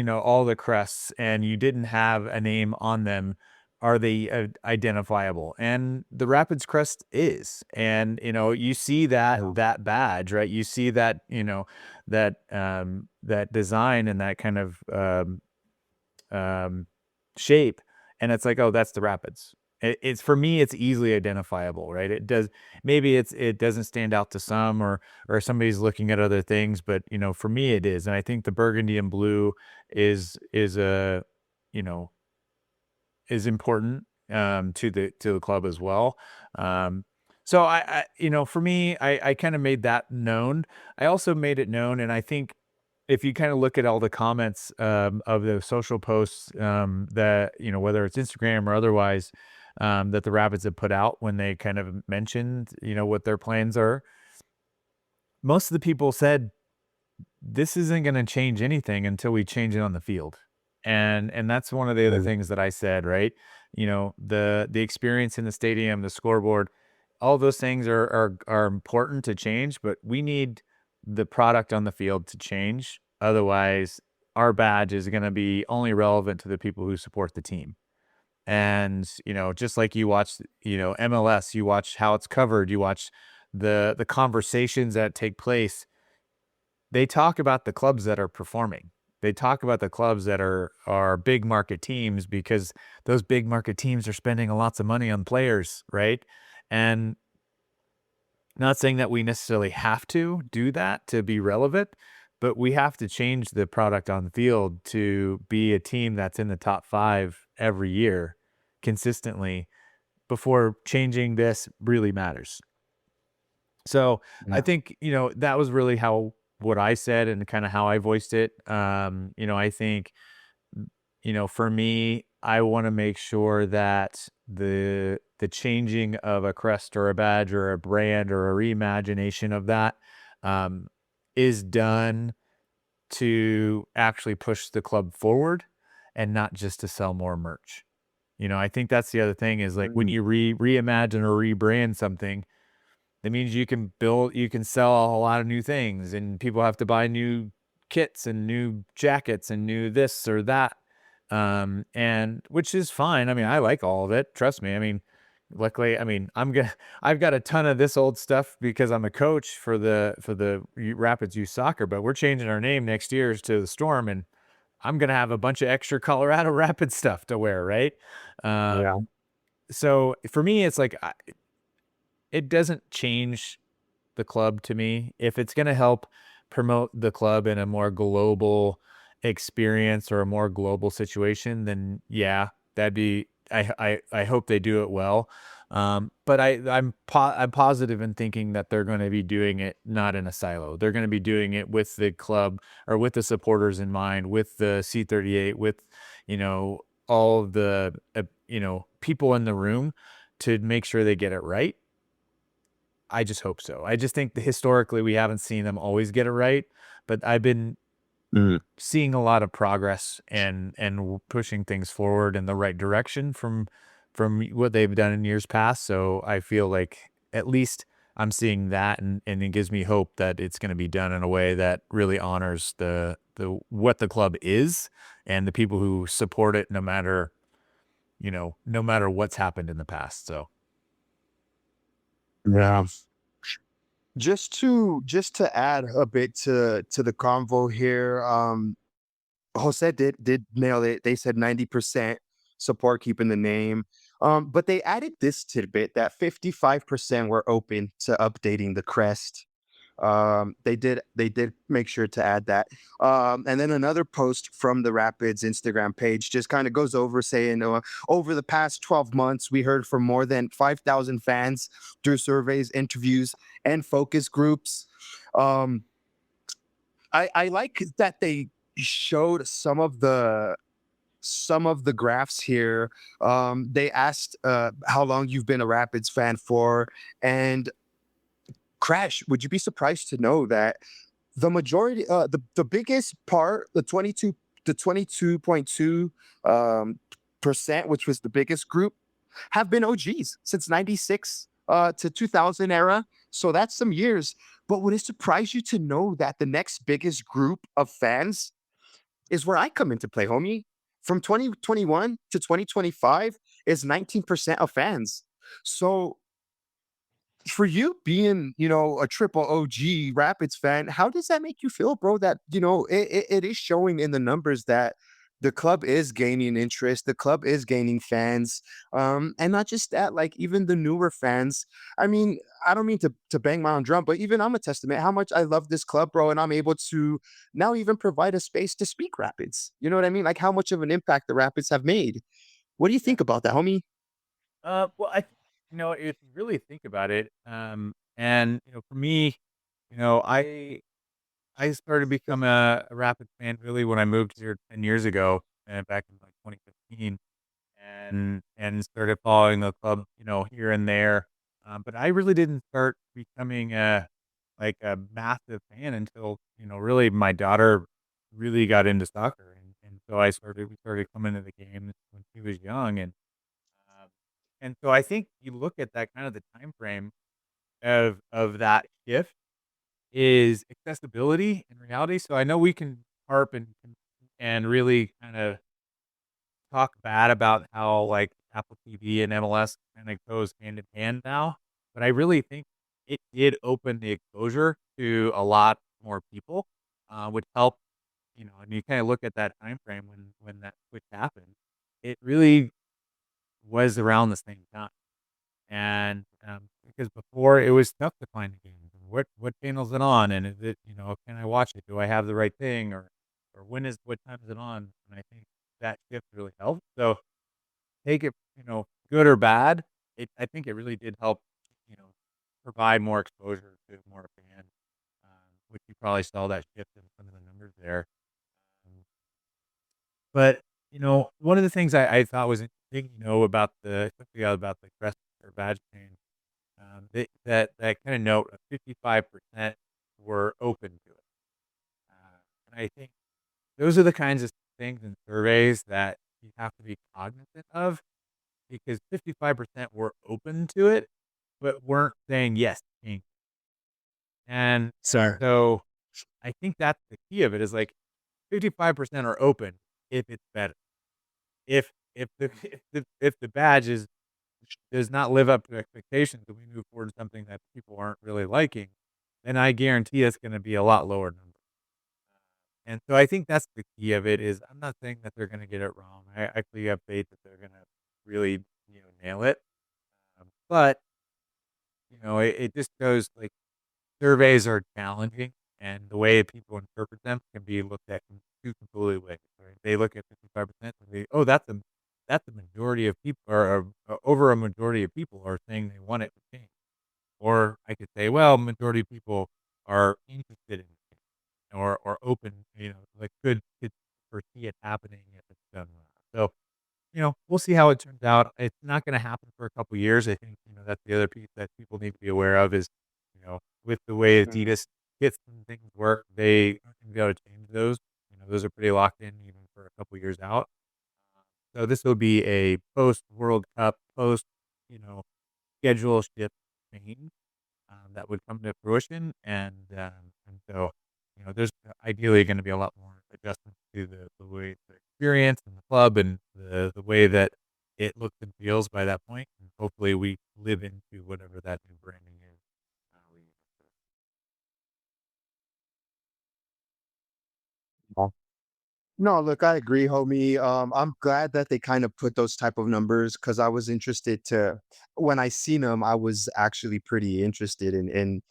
all the crests and you didn't have a name on them, are they identifiable? And the Rapids crest is, and you see that badge, right? You see that that design and that kind of shape, and it's like, oh, that's the Rapids. It's for me, it's easily identifiable, right? It does. Maybe it doesn't stand out to some, or somebody's looking at other things, but for me, it is. And I think the burgundy and blue is a is important to the club as well. So I for me, I kind of made that known. I also made it known, and I think if you kind of look at all the comments of the social posts that, whether it's Instagram or otherwise, that the Rapids have put out when they kind of mentioned, what their plans are, most of the people said this isn't going to change anything until we change it on the field. And that's one of the other things that I said, right? The experience in the stadium, the scoreboard, all those things are important to change, but we need the product on the field to change. Otherwise, our badge is going to be only relevant to the people who support the team. And, just like you watch, MLS, you watch how it's covered, you watch the conversations that take place. They talk about the clubs that are performing. They talk about the clubs that are big market teams, because those big market teams are spending lots of money on players, right? And not saying that we necessarily have to do that to be relevant, but we have to change the product on the field to be a team that's in the top 5 every year consistently before changing this really matters. So I think, that was really what I said and kind of how I voiced it. I think, for me, I want to make sure that the changing of a crest or a badge or a brand or a reimagination of that is done to actually push the club forward and not just to sell more merch. I think that's the other thing is like when you reimagine or rebrand something, that means you can sell a lot of new things, and people have to buy new kits and new jackets and new this or that. And which is fine. I mean, I like all of it. Trust me. I mean, luckily, I've got a ton of this old stuff because I'm a coach for the Rapids Youth Soccer, but we're changing our name next year to the Storm, and I'm going to have a bunch of extra Colorado Rapids stuff to wear. Right. Yeah. So for me, it's like, it doesn't change the club to me. If it's going to help promote the club in a more global experience or a more global situation, then yeah, that'd be, I hope they do it well. But I'm positive in thinking that they're going to be doing it not in a silo. They're going to be doing it with the club or with the supporters in mind, with the C38, with, all of the, people in the room to make sure they get it right. I just hope so. I just think that historically we haven't seen them always get it right, but I've been seeing a lot of progress and pushing things forward in the right direction from what they've done in years past. So I feel like at least I'm seeing that, and it gives me hope that it's going to be done in a way that really honors the what the club is and the people who support it, no matter what's happened in the past. So Yeah. Just to add a bit to the convo here, Jose did nail it. They said 90% support keeping the name. But they added this tidbit that 55% were open to updating the crest. They did make sure to add that. And then another post from the Rapids Instagram page just kind of goes over saying, over the past 12 months, we heard from more than 5,000 fans through surveys, interviews, and focus groups. I like that they showed some of the graphs here. They asked how long you've been a Rapids fan for, and Crash, would you be surprised to know that the majority, the biggest part, the 22.2 percent, which was the biggest group, have been OGs since 96 to 2000 era. So that's some years. But would it surprise you to know that the next biggest group of fans is where I come into play, homie? From 2021 to 2025 is 19% of fans. So for you being, a triple OG Rapids fan, how does that make you feel, bro? That, it is showing in the numbers that the club is gaining interest, the club is gaining fans. And not just that, like even the newer fans. I mean, I don't mean to bang my own drum, but even I'm a testament how much I love this club, bro. And I'm able to now even provide a space to speak Rapids. You know what I mean? Like how much of an impact the Rapids have made. What do you think about that, homie? well, if you really think about it, and for me, I I started to become a Rapid fan really when I moved here 10 years ago, back in like 2015, and started following the club, here and there. But I really didn't start becoming a massive fan until, really my daughter really got into soccer, and so we started coming to the games when she was young, um, and so I think you look at that kind of the time frame of that shift is accessibility in reality. So I know we can harp and really kind of talk bad about how like Apple TV and MLS kind of goes hand in hand now, but I really think it did open the exposure to a lot more people, which helped. And you kind of look at that time frame when that switch happened. It really was around the same time. And, because before it was tough to find the games, and what channel is it on, and is it, can I watch it? Do I have the right thing, or what time is it on? And I think that shift really helped. So take it, good or bad, I think it really did help, you know, provide more exposure to more fans, which you probably saw that shift in some of the numbers there. Um, but, one of the things I thought was interesting, about especially about the Crest or badge change. That kind of note of 55% were open to it. And I think those are the kinds of things in surveys that you have to be cognizant of, because 55% were open to it, but weren't saying yes. And Sir. so I think that's the key of it is like 55% are open if it's better. If the if the badge does not live up to expectations and we move forward to something that people aren't really liking, then I guarantee it's gonna be a lot lower number. And so I think that's the key of it is I'm not saying that they're gonna get it wrong. I actually have faith that they're gonna really, nail it. But, it just goes like surveys are challenging and the way people interpret them can be looked at in two completely ways, right? They look at 55% and oh, that's a majority of people or over a majority of people are saying they want it to change. Or I could say, well, majority of people are interested in it or open, like could foresee it happening if it's done well. So, we'll see how it turns out. It's not going to happen for a couple years. I think, that's the other piece that people need to be aware of is, with the way Mhm. Adidas gets and things work, they aren't going to be able to change those. Those are pretty locked in even for a couple years out. So this will be a post World Cup, post, you know, schedule shift change that would come to fruition, and so there's ideally going to be a lot more adjustments to the way the experience and the club and the way that it looks and feels by that point, and hopefully we live into whatever that new branding is. We- No, look, I agree, homie. I'm glad that they kind of put those type of numbers because I was interested to when I seen them, I was actually pretty interested in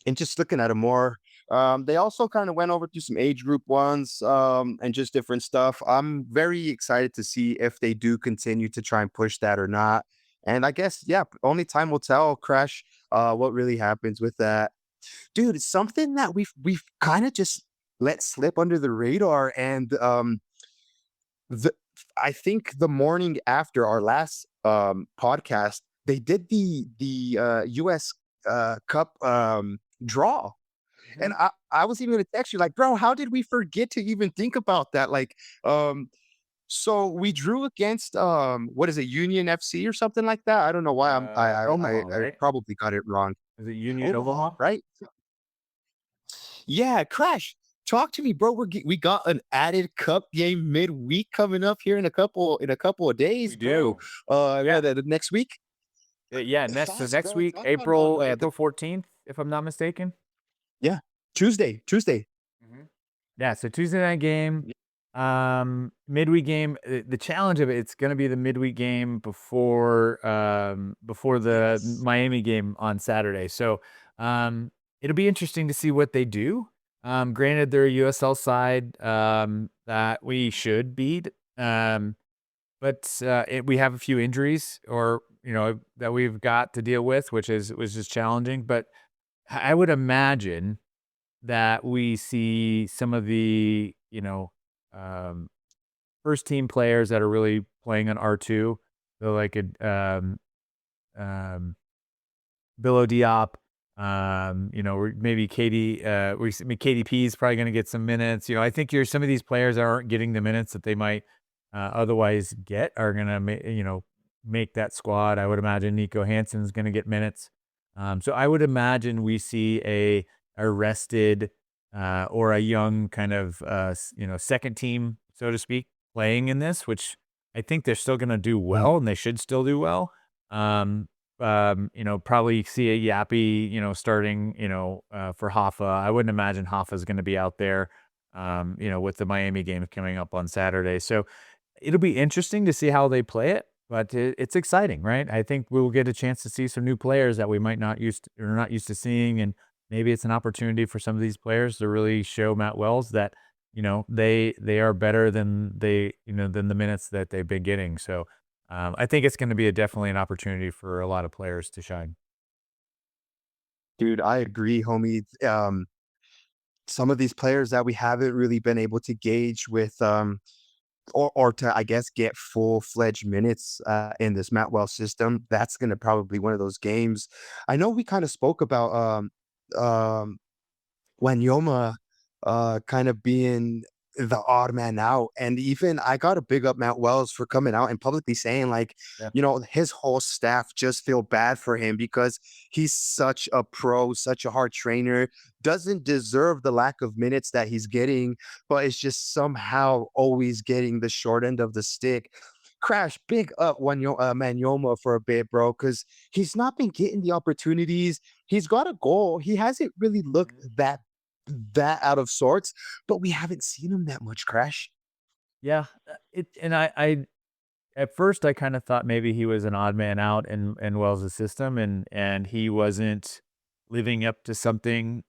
and just looking at them more. They also kind of went over through some age group ones, and just different stuff. I'm very excited to see if they do continue to try and push that or not. And I guess, yeah, only time will tell, Crash, what really happens with that. Dude, it's something that we've kind of just let slip under the radar. And the I think the morning after our last podcast, they did the US Cup draw. And Mhm. I was even gonna text you like, bro, how did we forget to even think about that? Like, so we drew against what is it, Union FC or something like that? I don't know why Omaha, I right? probably got it wrong. Is it Union Omaha, Omaha? right? Yeah, Crash. Talk to me, bro. We got an added cup game midweek coming up here in a couple of days, We bro. do. Yeah, Yeah. the next week. Yeah, Fast, next bro. week, Talk about it on April 14th, if I'm not mistaken. yeah, Tuesday. Mhm. Yeah, so Tuesday night game, midweek game. The challenge of it's gonna be the midweek game before the Yes. Miami game on Saturday. So, it'll be interesting to see what they do. Granted, they're a USL side, that we should beat. But we have a few injuries or, that we've got to deal with, which is challenging. But I would imagine that we see some of the, um, first team players that are really playing on R2. So like um, Billo Diop, or maybe KDP is probably going to get some minutes. I think some of these players that aren't getting the minutes that they might otherwise get are going to, make that squad. I would imagine Nico Hansen's going to get minutes. So I would imagine we see a rested or a young kind of second team, so to speak, playing in this, which I think they're still going to do well, and they should still do well. Um, probably see a Yappy, starting, for Hoffa. I wouldn't imagine Hoffa's going to be out there, with the Miami game coming up on Saturday. So it'll be interesting to see how they play it, but it's exciting, right? I think we'll get a chance to see some new players that we might not not used to seeing, and maybe it's an opportunity for some of these players to really show Matt Wells that they are better than than the minutes that they've been getting. So I think it's going to be definitely an opportunity for a lot of players to shine. Dude, I agree, homie. Some of these players that we haven't really been able to gauge with, or to, I guess, get full-fledged minutes in this Matwell system, that's gonna probably one of those games. I know we kind of spoke about um Wanyoma, kind of being the odd man out. And even I gotta big up Matt Wells for coming out and publicly saying, like, Yeah. his whole staff just feel bad for him because he's such a pro, such a hard trainer, doesn't deserve the lack of minutes that he's getting, but is just somehow always getting the short end of the stick. Crash, big up Manyoma for a bit, bro, because he's not been getting the opportunities. He's got a goal. He hasn't really looked that out of sorts, but we haven't seen him that much, Crash. Yeah, I at first I kind of thought maybe he was an odd man out in Wells' system, and he wasn't living up to something.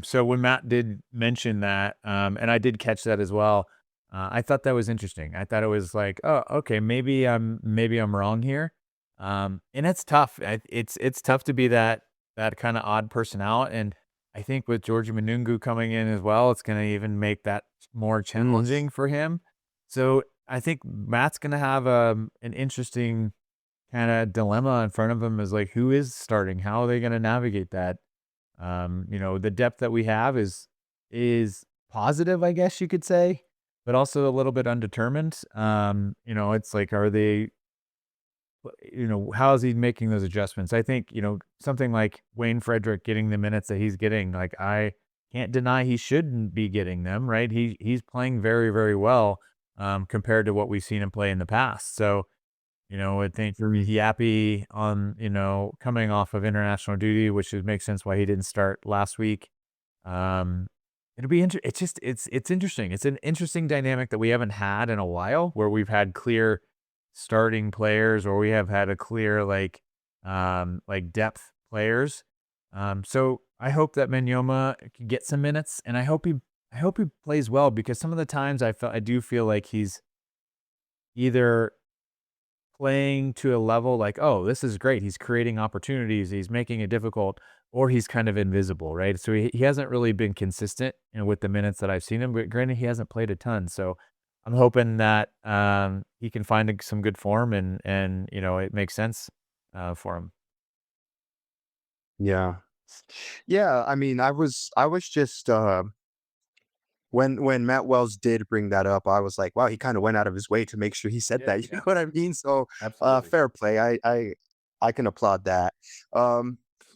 So when Matt did mention that, and I did catch that as well, I thought that was interesting. I thought it was like, oh, okay, maybe I'm wrong here. And it's tough. It's tough to be that kind of odd person out, and I think with Georgie Manungu coming in as well, it's going to even make that more challenging for him. So I think Matt's gonna have an interesting kind of dilemma in front of him, is like, who is starting? How are they gonna navigate that? The depth that we have is positive, I guess you could say, but also a little bit undetermined. It's like, are they, how is he making those adjustments? I think, something like Wayne Frederick getting the minutes that he's getting, like, I can't deny he shouldn't be getting them, right? He's playing very, very well, compared to what we've seen him play in the past. So, I think Yappy on, coming off of international duty, which would make sense why he didn't start last week. Um, it'll be it's interesting. It's an interesting dynamic that we haven't had in a while, where we've had clear starting players, or we have had a clear like depth players. So I hope that Menyoma can get some minutes, and I hope he plays well, because some of the times I do feel like he's either playing to a level like, oh, this is great, he's creating opportunities, he's making it difficult, or he's kind of invisible, right? So he hasn't really been consistent, with the minutes that I've seen him. But granted, he hasn't played a ton, so I'm hoping that he can find some good form, and it makes sense for him. Yeah. Yeah, I mean, I was just when Matt Wells did bring that up, I was like, wow, he kind of went out of his way to make sure he said Yeah, that. You know what I mean? So absolutely. fair play. I can applaud that.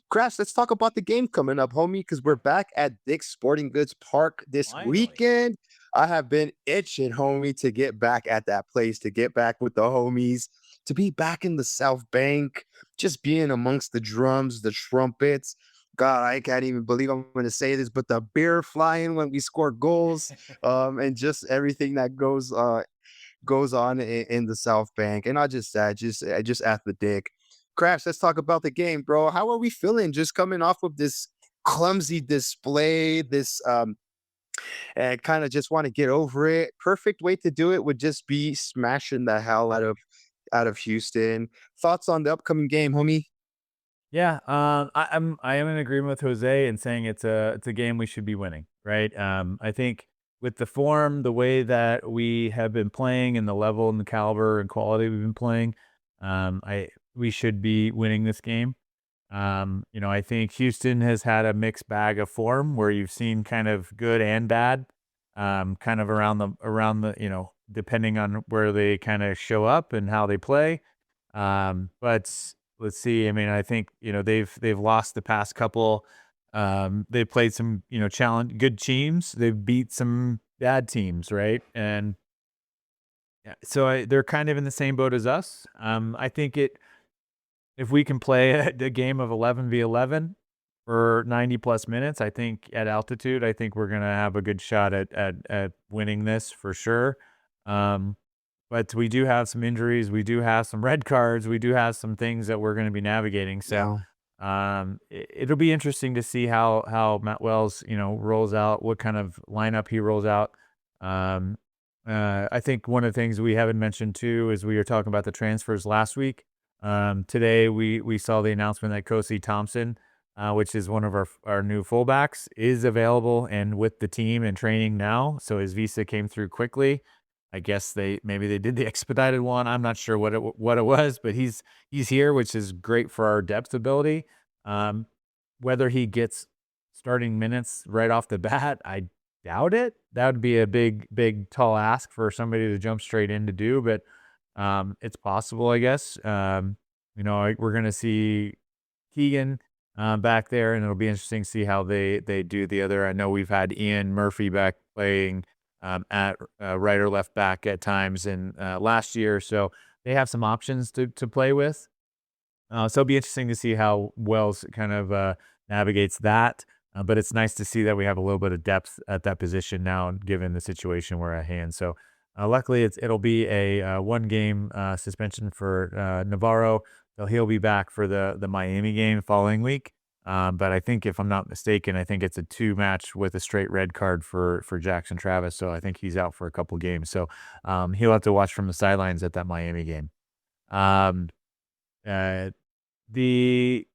Crash, let's talk about the game coming up, homie, because we're back at Dick's Sporting Goods Park this Finally. weekend. I have been itching, homie, to get back at that place, to get back with the homies, to be back in the South Bank, just being amongst the drums, the trumpets. God, I can't even believe I'm going to say this, but the beer flying when we score goals, and just everything that goes on in the South Bank, and just at the Dick. Crash, let's talk about the game, bro. How are we feeling? Just coming off of this clumsy display, this and kind of just want to get over it. Perfect way to do it would just be smashing the hell out of Houston. Thoughts on the upcoming game, homie? Yeah, I am in agreement with Jose in saying it's a game we should be winning, right? I think with the form, the way that we have been playing, and the level and the caliber and quality we've been playing, I we should be winning this game. I think Houston has had a mixed bag of form where you've seen kind of good and bad, kind of around the depending on where they kind of show up and how they play. But let's see. I mean, I think they've lost the past couple. They've played some challenge good teams. They've beat some bad teams, right? And yeah, so they're kind of in the same boat as us. I think if we can play a game of 11v11 for 90 plus minutes, I think at altitude, I think we're gonna have a good shot at winning this for sure. Um, but we do have some injuries, we do have some red cards, we do have some things that we're gonna be navigating. So Yeah. it'll be interesting to see how Matt Wells, rolls out, what kind of lineup he rolls out. Um, I think one of the things we haven't mentioned too is we were talking about the transfers last week. Today we saw the announcement that Kosi Thompson, which is one of our new fullbacks, is available and with the team and training now. So his visa came through quickly. I guess maybe they did the expedited one. I'm not sure what it was, but he's here, which is great for our depth ability. Um, Whether he gets starting minutes right off the bat, I doubt it. That would be a big tall ask for somebody to jump straight in to do, but it's possible, I guess. We're gonna see Keegan back there, and it'll be interesting to see how they do the other. I know we've had Ian Murphy back playing at right or left back at times in last year, so they have some options to play with. So it'll be interesting to see how Wells kind of navigates that. But it's nice to see that we have a little bit of depth at that position now, given the situation we're at hand. So luckily, it'll be a one-game suspension for Navarro. So he'll be back for the Miami game following week. But I think, if I'm not mistaken, I think it's a 2-match with a straight red card for Jackson Travis. So I think he's out for a couple games. So he'll have to watch from the sidelines at that Miami game. Um, uh, the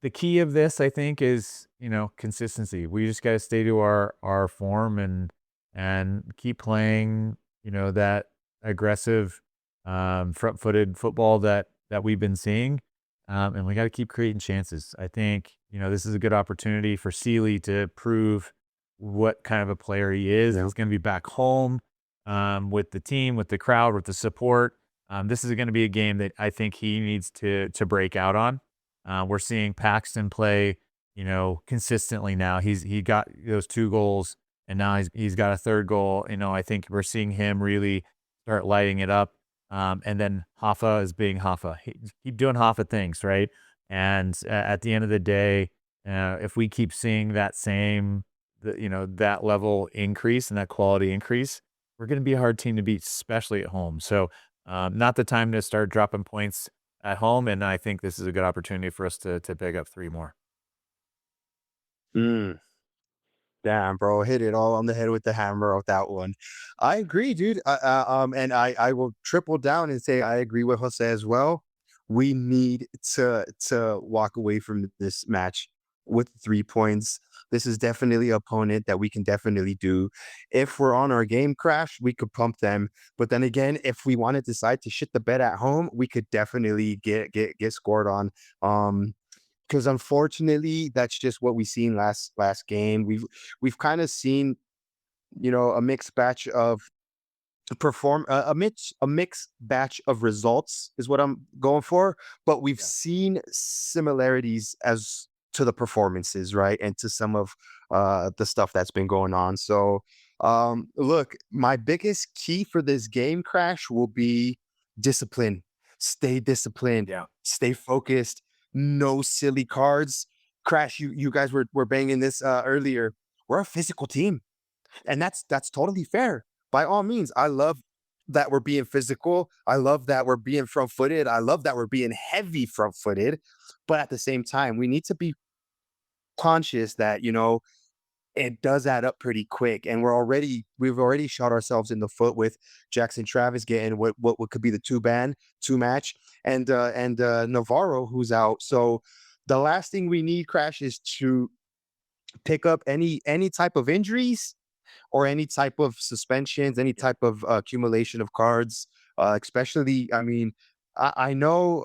the key of this, I think, is consistency. We just got to stay to our form and keep playing that aggressive, front-footed football that we've been seeing, and we got to keep creating chances. I think this is a good opportunity for Sealy to prove what kind of a player he is. Yeah. He's going to be back home, with the team, with the crowd, with the support. This is going to be a game that I think he needs to break out on. We're seeing Paxton play, consistently now. He got those 2 goals, and now he's got a 3rd goal. I think we're seeing him really start lighting it up. And then Hoffa is being Hoffa. Keep doing Hoffa things, right? And at the end of the day, if we keep seeing that that level increase and that quality increase, we're going to be a hard team to beat, especially at home. So not the time to start dropping points at home, and I think this is a good opportunity for us to pick up 3 more. Mm. Damn, bro, hit it all on the head with the hammer of that one. I agree, dude. And I will triple down and say I agree with Jose as well. We need to walk away from this match with 3 points. This is definitely an opponent that we can definitely do. If we're on our game crash, we could pump them. But then again, if we want to decide to shit the bed at home, we could definitely get scored on. Because unfortunately, that's just what we seen last game. We've kind of seen, a mixed batch of a mixed batch of results is what I'm going for. But we've Yeah. seen similarities as to the performances, right, and to some of the stuff that's been going on. So, look, my biggest key for this game crash will be discipline. Stay disciplined. Yeah. Stay focused. No silly cards. Crash, you guys were banging this earlier. We're a physical team, and that's totally fair. By all means, I love that we're being physical. I love that we're being front-footed. I love that we're being heavy front-footed. But at the same time, we need to be conscious that, it does add up pretty quick. And we've already shot ourselves in the foot with Jackson Travis getting what could be the two match, and Navarro, who's out. So the last thing we need, Crash, is to pick up any type of injuries or any type of suspensions, any type of accumulation of cards. Especially, I mean, I know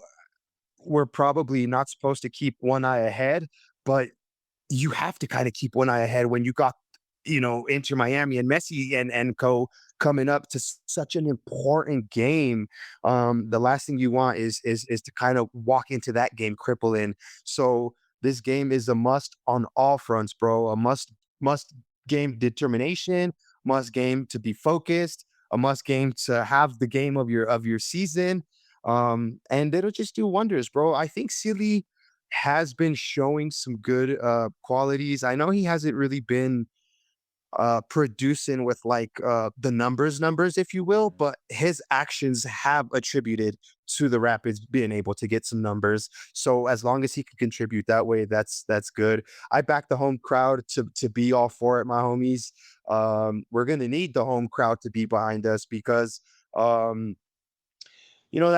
we're probably not supposed to keep one eye ahead, but you have to kind of keep one eye ahead when you got, Inter Miami and Messi and co coming up to such an important game. The last thing you want is to kind of walk into that game crippling. So this game is a must on all fronts, bro. A must game determination, must game to be focused, a must game to have the game of your season. And it'll just do wonders, bro. I think Silly has been showing some good qualities. I know he hasn't really been producing with like the numbers, if you will, but his actions have attributed to the Rapids being able to get some numbers. So as long as he can contribute that way, that's good. I back the home crowd to be all for it, my homies. We're gonna need the home crowd to be behind us because that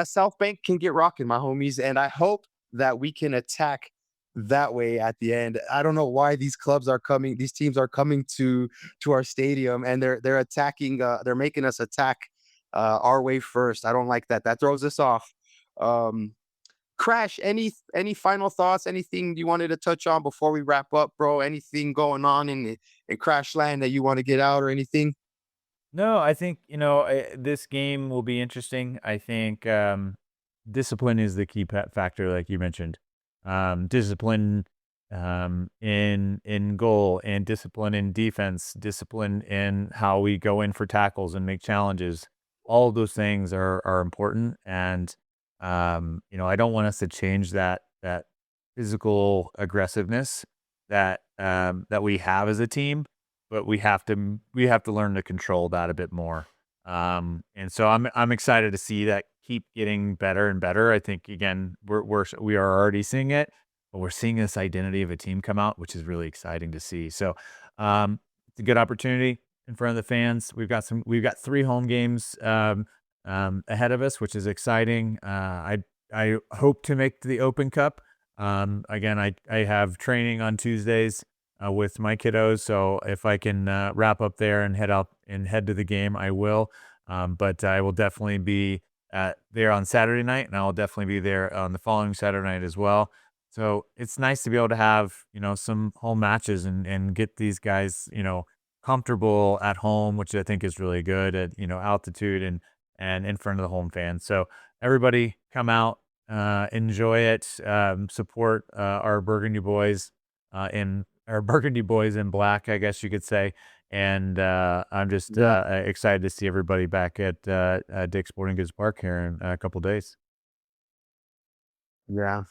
South Bank can get rocking, my homies, and I hope that we can attack that way at the end. I don't know why these teams are coming to our stadium and they're attacking, they're making us attack our way first. I don't like that. That throws us off. Crash, any final thoughts? Anything you wanted to touch on before we wrap up, bro? Anything going on in Crash Land that you want to get out or anything? No, I think, this game will be interesting. I think discipline is the key factor, like you mentioned. Discipline in goal, and discipline in defense, discipline in how we go in for tackles and make challenges. All of those things are important. And, I don't want us to change that physical aggressiveness that we have as a team, but we have to learn to control that a bit more. And so I'm excited to see that keep getting better and better. I think again, we are already seeing it, but we're seeing this identity of a team come out, which is really exciting to see. So it's a good opportunity in front of the fans. We've got 3 home games ahead of us, which is exciting. I hope to make the Open Cup. Again, I have training on Tuesdays with my kiddos, so if I can wrap up there and head to the game, I will. But I will definitely be there on Saturday night, and I'll definitely be there on the following Saturday night as well. So it's nice to be able to have some home matches and get these guys comfortable at home, which I think is really good at altitude and in front of the home fans. So everybody come out, enjoy it, support our Burgundy boys in black, I guess you could say. And I'm just excited to see everybody back at Dick's Sporting Goods Park here in a couple days. Yeah,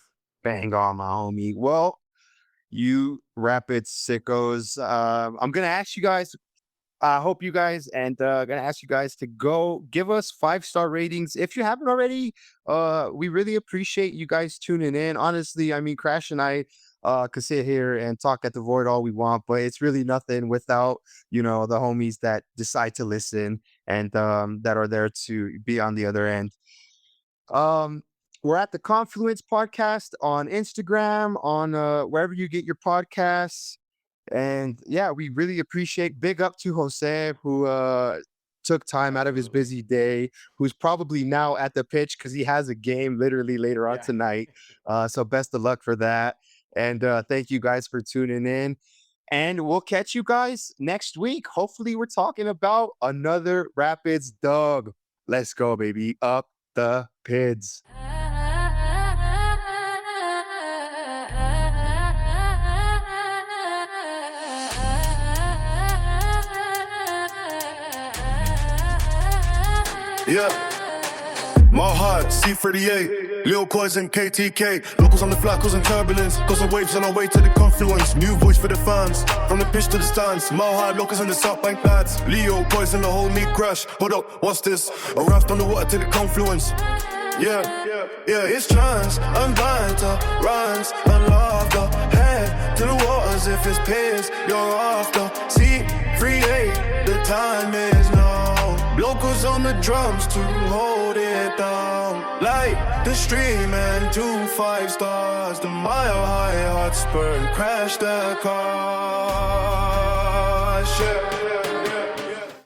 bang on, my homie. Well, you Rapids sickos, I'm gonna ask you guys. I hope you guys, and gonna ask you guys to go give us 5-star ratings if you haven't already. We really appreciate you guys tuning in. Honestly, I mean, Crash and I could sit here and talk at the void all we want, but it's really nothing without the homies that decide to listen and that are there to be on the other end. We're at the Confluence podcast on Instagram, on wherever you get your podcasts. And yeah, we really appreciate, big up to Jose, who took time out of his busy day, who's probably now at the pitch because he has a game literally later on tonight. So best of luck for that. And thank you guys for tuning in. And we'll catch you guys next week. Hopefully we're talking about another Rapids dub. Let's go, baby. Up the Pids. Yeah. My heart, C38, Lil Coys and KTK. Locals on the flat, causing turbulence. Causing waves on our way to the confluence. New voice for the fans, from the pitch to the stands. My heart, locals on the South Bank lads. Leo, Coys and the whole me crash. Hold up, what's this? A raft on the water to the confluence. Yeah, it's trance. I'm blind to rhymes and laughter. Head to the waters if it's piss you're after. C38, the time is now. Locals on the drums to hold it down. Like the stream and 2 5 stars. The mile high hot spur and crash the car. Yeah.